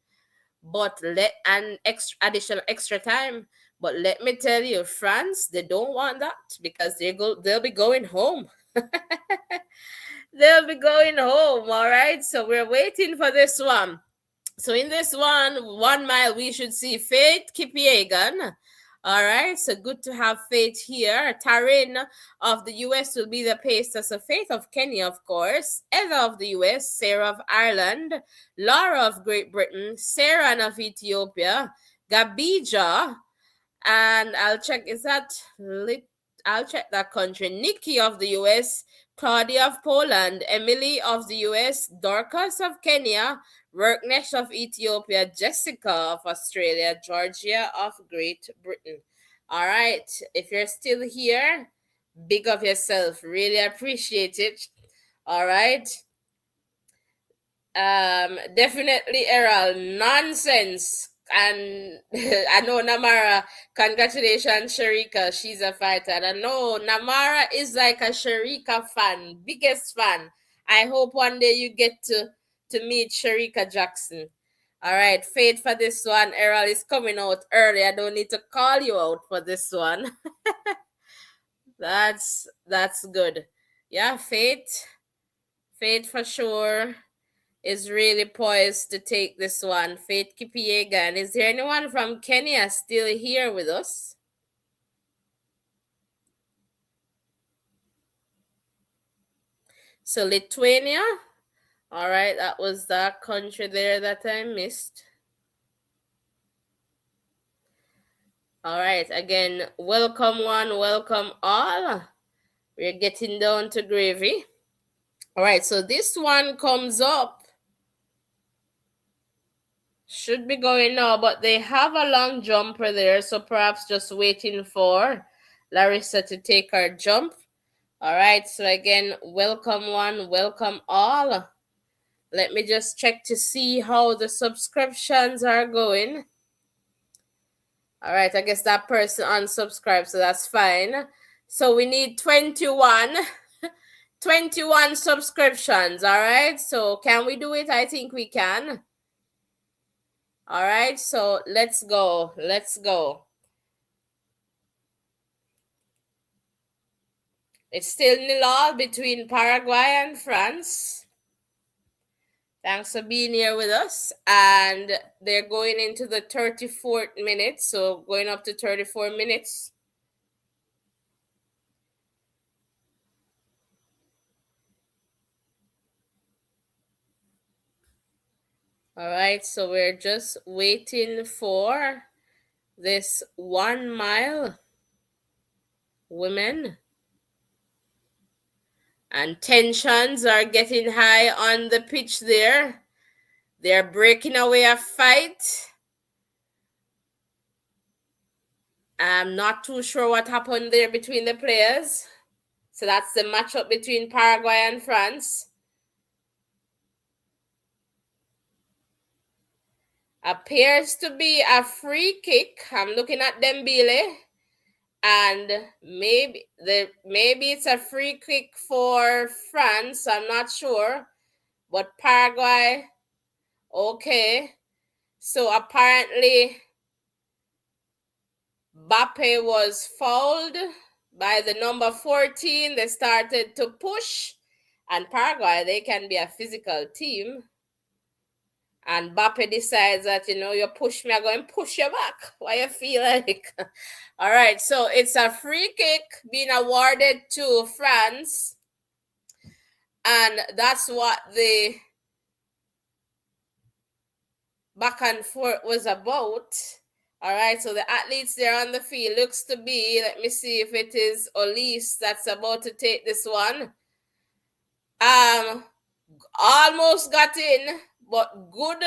But additional extra time. But let me tell you, France, they don't want that, because they'll be going home. They'll be going home. All right. So we're waiting for this one. So in this 1 mile, we should see Faith Kipyegon. All right, so good to have Faith here. Taryn of the US will be the pacer. So Faith of Kenya, of course. Heather of the US, Sarah of Ireland, Laura of Great Britain, Sarah of Ethiopia, Gabija, and I'll check that country. Nikki of the US, Claudia of Poland, Emily of the US, Dorcas of Kenya, Worknesh of Ethiopia, Jessica of Australia, Georgia of Great Britain. All right, if you're still here, big up yourself. Really appreciate it. All right. Definitely, Errol. Nonsense. And I know Namara, congratulations, Sharika. She's a fighter. And I know Namara is like a Sharika fan, biggest fan. I hope one day you get to meet Sharika Jackson. All right, Faith for this one. Errol is coming out early. I don't need to call you out for this one. That's good. Yeah, Faith. Faith for sure is really poised to take this one. Faith Kipiegan. Is there anyone from Kenya still here with us? So Lithuania. All right, that was that country there that I missed. All right, again, welcome one, welcome all. We're getting down to gravy. All right, so this one comes up. Should be going now, but they have a long jumper there, so perhaps just waiting for Larissa to take her jump. All right, so again, welcome one, welcome all. Let me just check to see how the subscriptions are going. All right, I guess that person unsubscribed, so that's fine. So we need 21 subscriptions. All right, so can we do it? I think we can. All right, so let's go. It's still 0-0 between Paraguay and France. Thanks for being here with us. And they're going into the 34th minute, so going up to 34 minutes. All right, so we're just waiting for this 1 mile women. And tensions are getting high on the pitch there. They're breaking away a fight. I'm not too sure what happened there between the players. So that's the matchup between Paraguay and France. Appears to be a free kick. I'm looking at Dembele. And maybe it's a free kick for France. I'm not sure. But Paraguay, okay. So apparently Mbappe was fouled by the number 14. They started to push. And Paraguay, they can be a physical team. And Mbappe decides that, you push me, I'm going to push you back. Why you feel like? All right, so it's a free kick being awarded to France. And that's what the back and forth was about. All right, so the athletes there on the field looks to be, let me see if it is Olise that's about to take this one. Almost got in, but good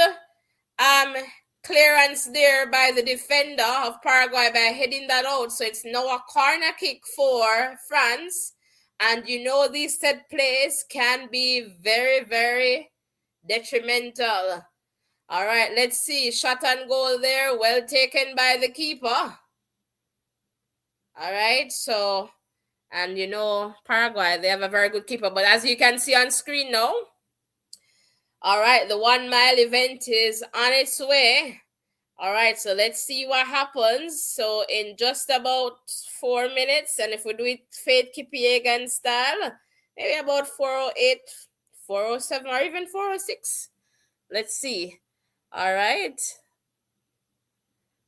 clearance there by the defender of Paraguay by heading that out. So it's now a corner kick for France. And these set plays can be very, very detrimental. All right, let's see. Shot and goal there. Well taken by the keeper. All right, so, and Paraguay, they have a very good keeper. But as you can see on screen now, all right, the 1 mile event is on its way. All right, so let's see what happens. So in just about 4 minutes, and if we do it Faith Kipiegan style, maybe about 4:08, 4:07, or even 4:06. Let's see. All right.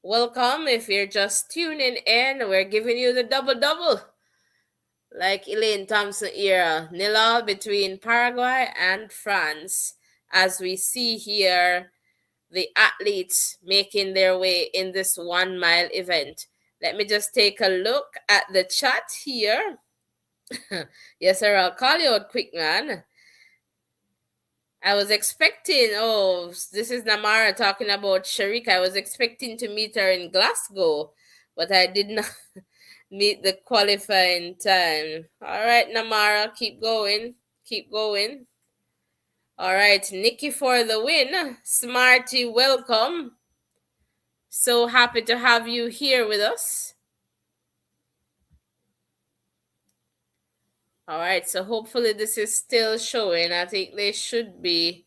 Welcome. If you're just tuning in, we're giving you the double. Like Elaine Thompson era, 0-0 between Paraguay and France. As we see here, the athletes making their way in this 1 mile event. Let me just take a look at the chat here. Yes, sir, I'll call you out quick, man. I was expecting, this is Namara talking about Sharika. I was expecting to meet her in Glasgow, but I did not meet the qualifying time. All right, Namara, keep going. All right, Nikki for the win. Smarty, welcome. So happy to have you here with us. All right, so hopefully this is still showing. I think they should be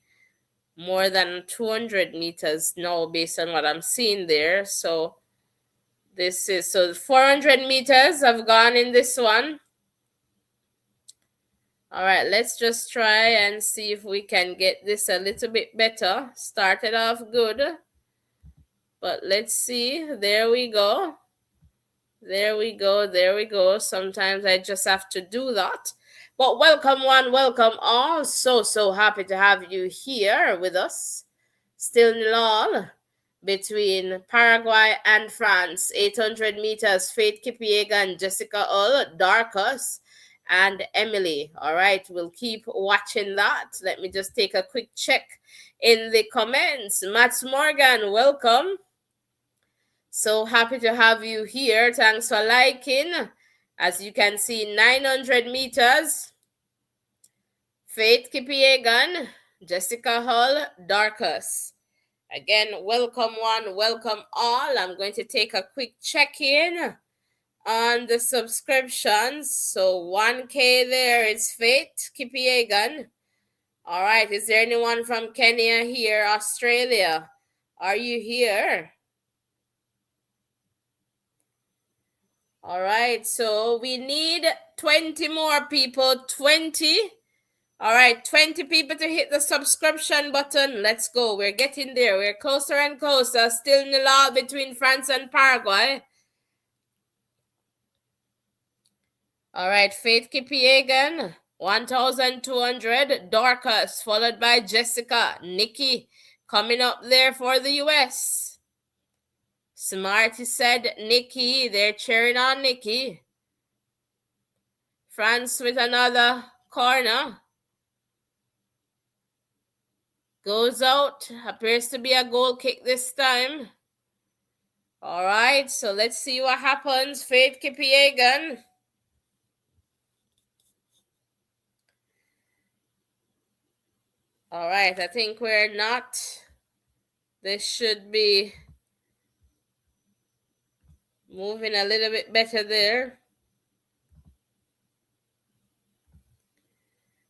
more than 200 meters now based on what I'm seeing there. So this is, so 400 meters have gone in this one. All right, let's just try and see if we can get this a little bit better. Started off good, but let's see. There we go. There we go. There we go. Sometimes I just have to do that. But welcome, one, welcome all. So happy to have you here with us. Still nil all between Paraguay and France. 800 meters. Faith Kipiegan, Jessica Ull, Darkus, and Emily. All right, we'll keep watching that. Let me just take a quick check in the comments. Mats Morgan, welcome. So happy to have you here. Thanks for liking. As you can see, 900 meters. Faith Kipiegan, Jessica Hull, Darkus. Again, welcome one, welcome all. I'm going to take a quick check-in on the subscriptions. So 1K there is Faith Kipiegan. All right, is there anyone from Kenya here, Australia? Are you here? All right, so we need 20 more people. 20. All right, 20 people to hit the subscription button. Let's go. We're getting there. We're closer and closer. Still nil all between France and Paraguay. All right, Faith Kipiegan, 1,200. Dorcas, followed by Jessica. Nikki, coming up there for the U.S. Smarty said Nikki. They're cheering on Nikki. France with another corner. Goes out. Appears to be a goal kick this time. All right, so let's see what happens. Faith Kipiegan. All right, I think we're not. This should be moving a little bit better there.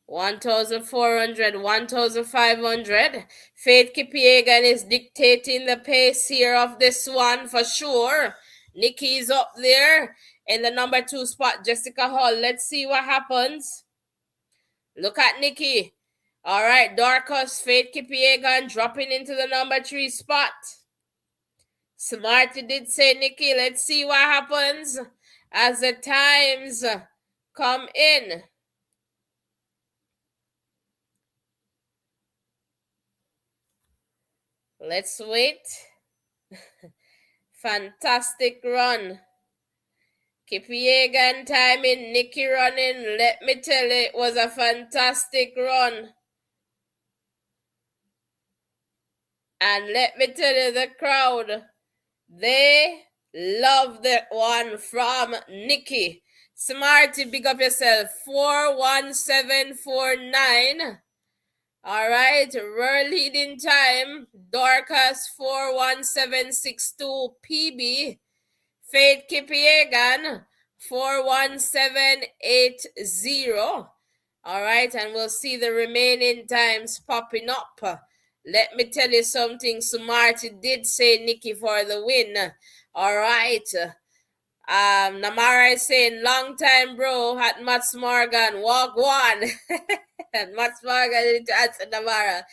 1,400, 1,500. Faith Kipiegan is dictating the pace here of this one for sure. Nikki's up there in the number 2 spot. Jessica Hull. Let's see what happens. Look at Nikki. All right, Darkus, Faith Kipiegan dropping into the number 3 spot. Smarty did say Nikki. Let's see what happens as the times come in. Let's wait. Fantastic run. Kipiegan timing, Nikki running. Let me tell you, it was a fantastic run. And let me tell you, the crowd, they love that one from Nikki. Smarty, big up yourself. 41749. All right, we're leading time. Dorcas 41762 PB. Faith Kipiegan 41780. All right, and we'll see the remaining times popping up. Let me tell you something. Smarty did say Nikki for the win. All right. Namara is saying long time bro at Mats Morgan. Walk one. And Mats Morgan need to answer Namara.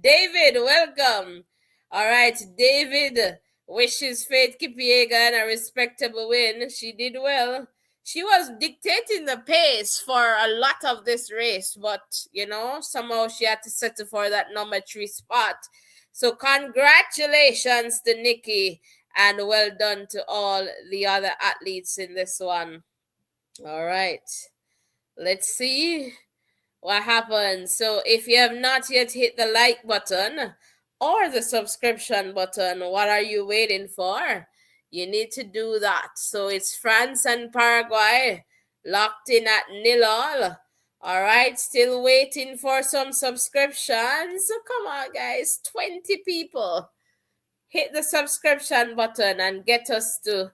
David, welcome. All right, David wishes Faith Kipiegan a respectable win. She did well. She was dictating the pace for a lot of this race, but somehow she had to settle for that number 3 spot. So congratulations to Nikki, and well done to all the other athletes in this one. All right, let's see what happens. So if you have not yet hit the like button or the subscription button, what are you waiting for? You need to do that. So it's France and Paraguay locked in at 0-0. All right, still waiting for some subscriptions. So come on, guys, 20 people. hit the subscription button and get us to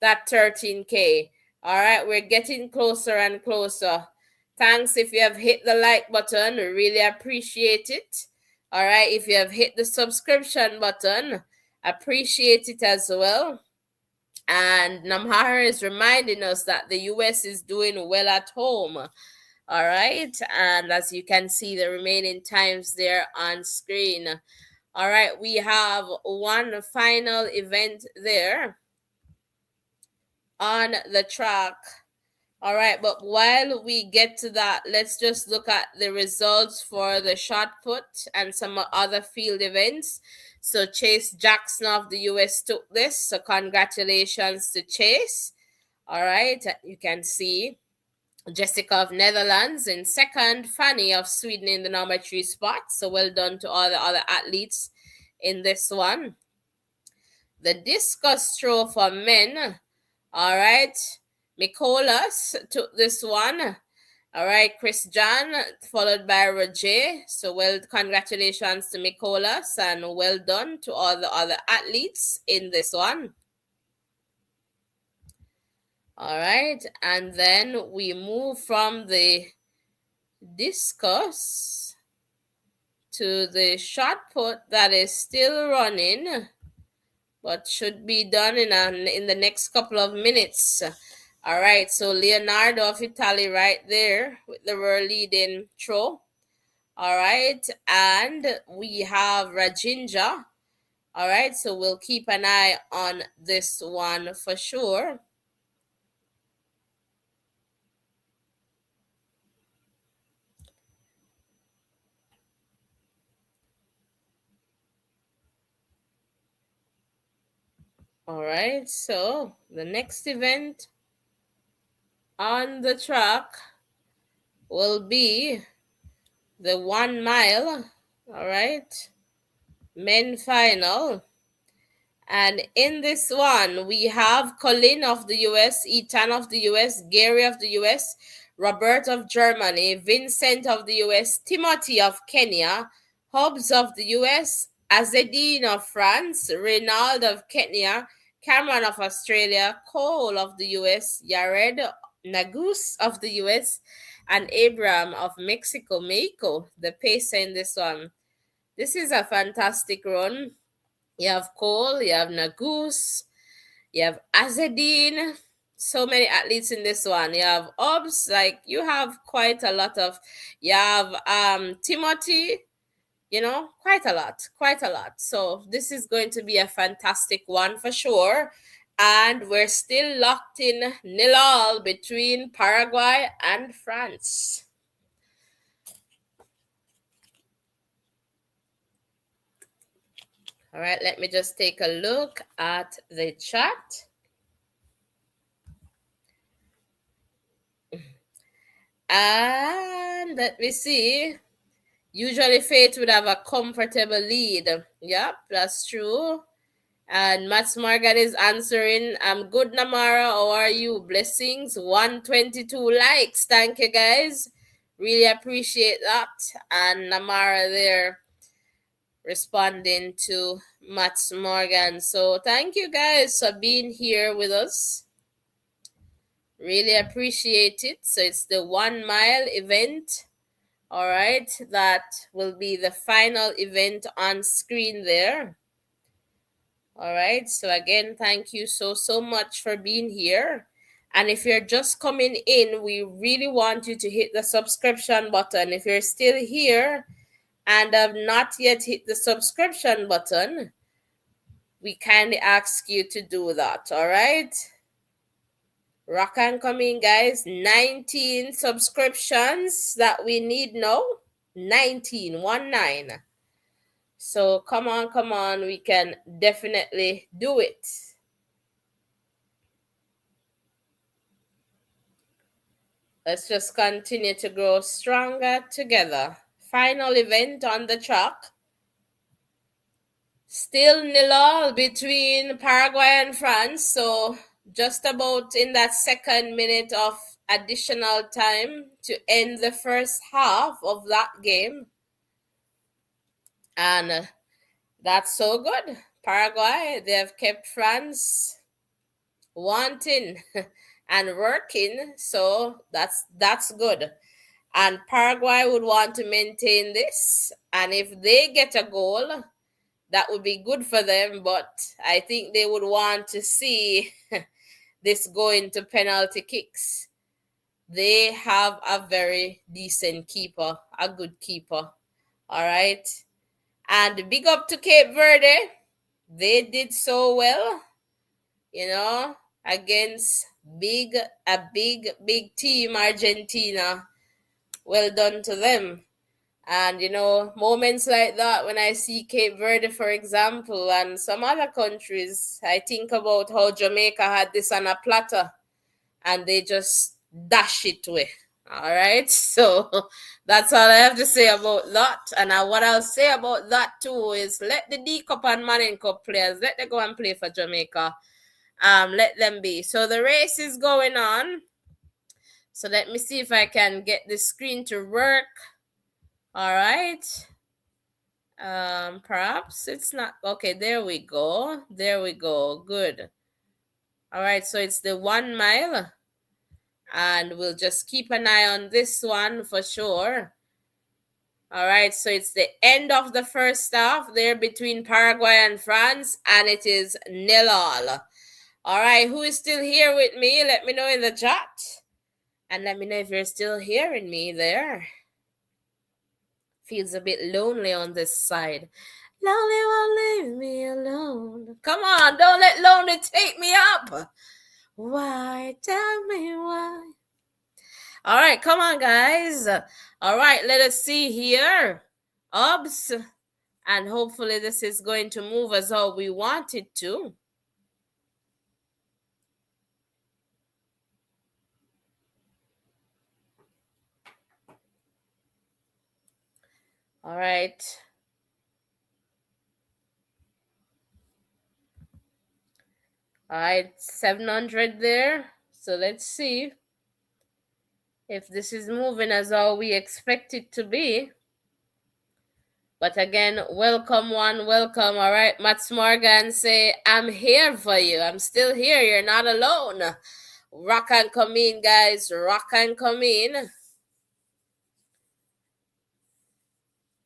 that 13K. All right, we're getting closer and closer. Thanks if you have hit the like button. We really appreciate it. All right, if you have hit the subscription button, appreciate it as well. And Namhara is reminding us that the US is doing well at home. All right, and as you can see, the remaining times there on screen. All right, we have one final event there on the track. All right, but while we get to that, let's just look at the results for the shot put and some other field events. So Chase Jackson of the US took this. So congratulations to Chase. All right, you can see Jessica of Netherlands in second, Fanny of Sweden in the number 3 spot. So well done to all the other athletes in this one. The discus throw for men. All right, Mikolas took this one. All right, Chris John followed by Roger. So well, congratulations to Mikolas and well done to all the other athletes in this one. All right, and then we move from the discus to the shot put that is still running, but should be done in the next couple of minutes. All right, so Leonardo of Italy right there with the world leading throw. All right, and we have Rajinja. All right, so we'll keep an eye on this one for sure. All right, so the next event on the track will be the 1 mile. All right, men final. And in this one, we have Colin of the US, Ethan of the US, Gary of the US, Robert of Germany, Vincent of the US, Timothy of Kenya, Hobbs of the US, Azedine of France, Reynald of Kenya, Cameron of Australia, Cole of the US, Yared Nagus of the US, and Abraham of Mexico, the pacer in this one. This is a fantastic run. You have Cole, you have Nagus, you have Azedine. So many athletes in this one. You have Obs, like you have quite a lot of. You have Timothy, quite a lot. So this is going to be a fantastic one for sure. And we're still locked in 0-0 between Paraguay and France. All right, let me just take a look at the chat. And let me see. Usually Faith would have a comfortable lead. Yep, that's true. And Mats Morgan is answering, I'm good, Namara. How are you? Blessings. 122 likes. Thank you, guys. Really appreciate that. And Namara there responding to Mats Morgan. So thank you guys for being here with us. Really appreciate it. So it's the 1 mile event. All right, that will be the final event on screen there. All right, so again, thank you so much for being here. And if you're just coming in, we really want you to hit the subscription button. If you're still here and have not yet hit the subscription button, we kindly ask you to do that. All right, rock and come in, guys. 19 subscriptions that we need now. 19. So come on, we can definitely do it. Let's just continue to grow stronger together. Final event on the track. Still 0-0 between Paraguay and France, so just about in that second minute of additional time to end the first half of that game. And that's so good. Paraguay, they have kept France wanting and working, so that's good. And Paraguay would want to maintain this, and if they get a goal, that would be good for them, but I think they would want to see this go into penalty kicks. They have a very decent keeper, a good keeper. All right. And big up to Cape Verde. They did so well, you know, against big team Argentina. Well done to them. And moments like that, when I see Cape Verde, for example, and some other countries, I think about how Jamaica had this on a platter and they just dash it away. All right. So that's all I have to say about that. And what I'll say about that too is let the D Cup and Manning Cup players, let them go and play for Jamaica. Let them be. So the race is going on. So let me see if I can get the screen to work. All right. Perhaps it's not okay. There we go. There we go. Good. All right. So it's the 1 mile, and we'll just keep an eye on this one for sure. All right. So it's the end of the first half there between Paraguay and France, and it is 0-0. All right. Who is still here with me? Let me know in the chat, and let me know if you're still hearing me there. Feels a bit lonely on this side. Lonely won't leave me alone. Come on, don't let lonely take me up. Why? Tell me why. All right, come on, guys. All right, let us see here. Obs. And hopefully this is going to move as how we want it to. All right. All right, 700 there. So let's see if this is moving as how we expect it to be. But again, welcome one, welcome. All right, Mats Morgan say, I'm here for you. I'm still here. You're not alone. Rock and come in, guys. Rock and come in.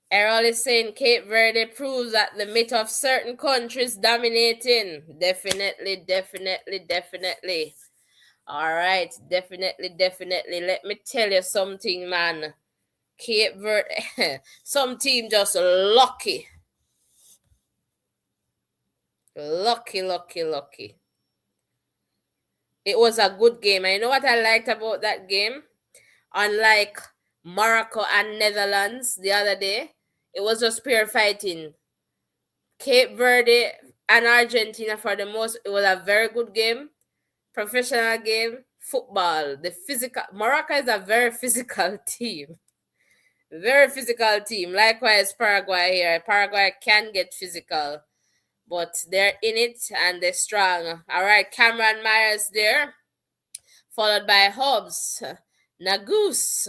Errol is saying Cape Verde proves that the myth of certain countries dominating. Definitely, definitely, definitely. All right, definitely, definitely. Let me tell you something, man. Cape Verde, some team just lucky. Lucky, lucky, lucky. It was a good game. I know what I liked about that game. Unlike Morocco and Netherlands the other day, it was just pure fighting. Cape Verde and Argentina, for the most, it was a very good game. Professional game. Football. The physical. Morocco is a very physical team. Very physical team. Likewise, Paraguay here. Paraguay can get physical, but they're in it and they're strong. All right, Cameron Myers there, followed by Hobbs, Nagus.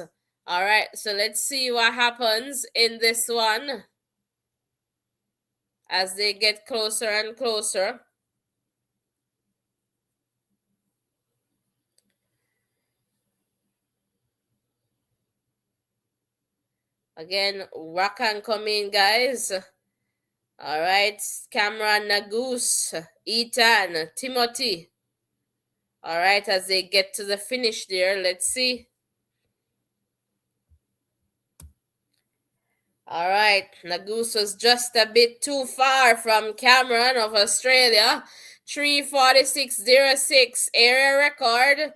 All right, so let's see what happens in this one as they get closer and closer. Again, rock and come in, guys. All right, Cameron, Nagus, Ethan, Timothy. All right, as they get to the finish there, let's see. All right, Nagus was just a bit too far from Cameron of Australia. 3:46.06 area record.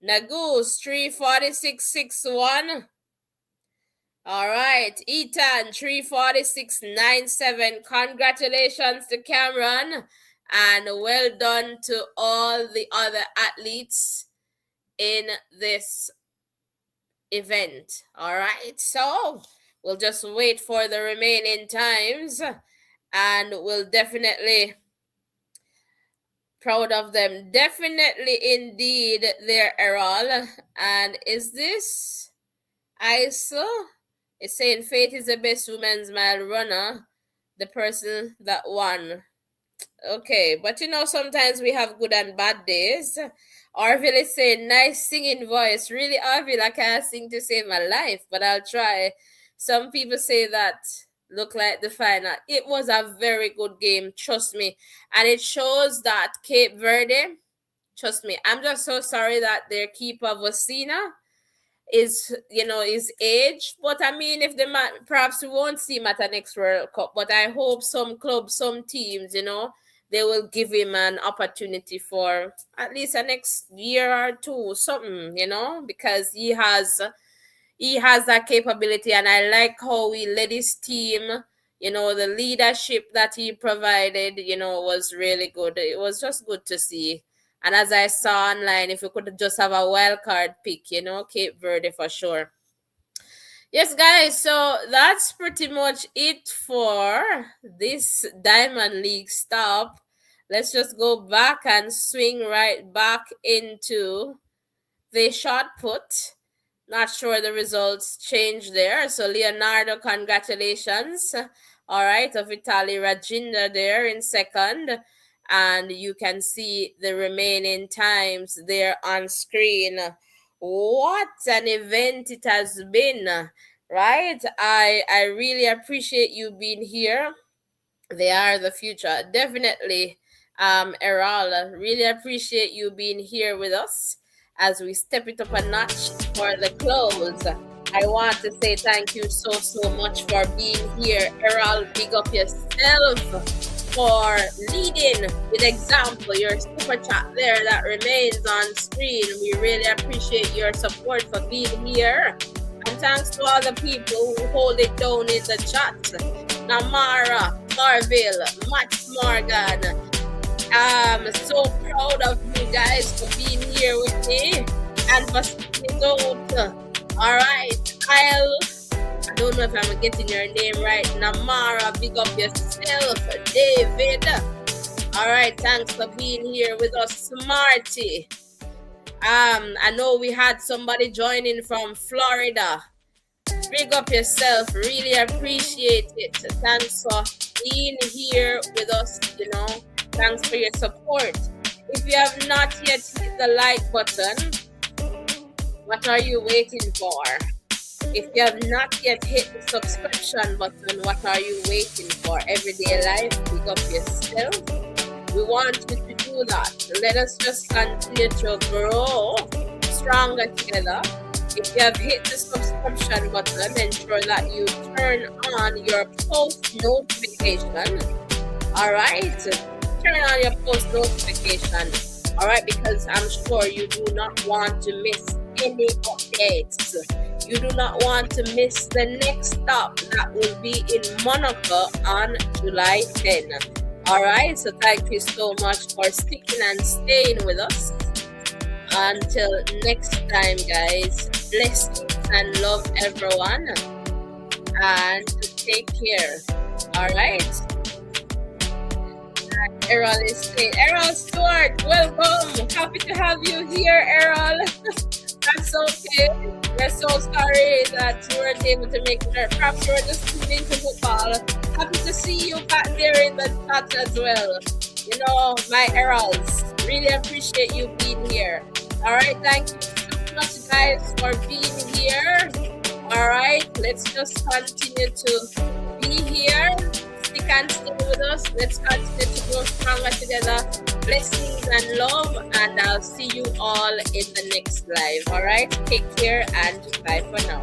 Nagus 3:46.61. All right, Ethan 3:46.97. Congratulations to Cameron, and well done to all the other athletes in this event. All right, so we'll just wait for the remaining times, and we'll definitely proud of them. Definitely, indeed, they're Errol. And is this ISO? It's saying Faith is the best women's mile runner, the person that won. Okay, but sometimes we have good and bad days. Arville is saying, nice singing voice. Really, Arville, I can't sing to save my life, but I'll try. Some people say that look like the final. It was a very good game, trust me. And it shows that Cape Verde, trust me, I'm just so sorry that their keeper, Vosina, is age. But I mean, if the man, perhaps we won't see him at the next World Cup, but I hope some clubs, some teams, they will give him an opportunity for at least the next year or two, something, because he has that capability, and I like how he led his team. The leadership that he provided, was really good. It was just good to see. And as I saw online, if we could just have a wild card pick, Cape Verde for sure. Yes, guys, so that's pretty much it for this Diamond League stop. Let's just go back and swing right back into the shot put. Not sure the results changed there. So Leonardo, congratulations. All right, of Italy, Rajinder there in second. And you can see the remaining times there on screen. What an event it has been, right? I really appreciate you being here. They are the future. Definitely, Errol, really appreciate you being here with us as we step it up a notch for the close. I want to say thank you so much for being here. Errol, big up yourself for leading with example. Your super chat there that remains on screen. We really appreciate your support for being here. And thanks to all the people who hold it down in the chat. Namara, Marville, Max Morgan. I'm so proud of you guys for being here with me and for sticking out. All right, Kyle. I don't know if I'm getting your name right. Namara, big up yourself. David. All right, thanks for being here with us. Smarty. I know we had somebody joining from Florida. Big up yourself. Really appreciate it. Thanks for being here with us, Thanks for your support. If you have not yet hit the like button, what are you waiting for? If you have not yet hit the subscription button, what are you waiting for? Everyday life, big up yourself. We want you to do that. Let us just continue to grow stronger together. If you have hit the subscription button, ensure that you turn on your post notification. All right, turn on your post notification. All right, because I'm sure you do not want to miss any updates. You do not want to miss the next stop that will be in Monaco on July 10. All right, so thank you so much for sticking and staying with us. Until next time, guys, blessings and love everyone, and take care. All right. Errol is saying, Errol Stewart, welcome. Happy to have you here, Errol. That's okay. We're so sorry that you weren't able to make it. Perhaps you were just tuned into football. Happy to see you back there in the chat as well. My Errols, really appreciate you being here. All right, thank you so much, guys, for being here. All right, let's just continue to be here. Stick and stay with us. Let's continue to grow stronger together. Blessings and love, and I'll see you all in the next live. All right, take care and bye for now.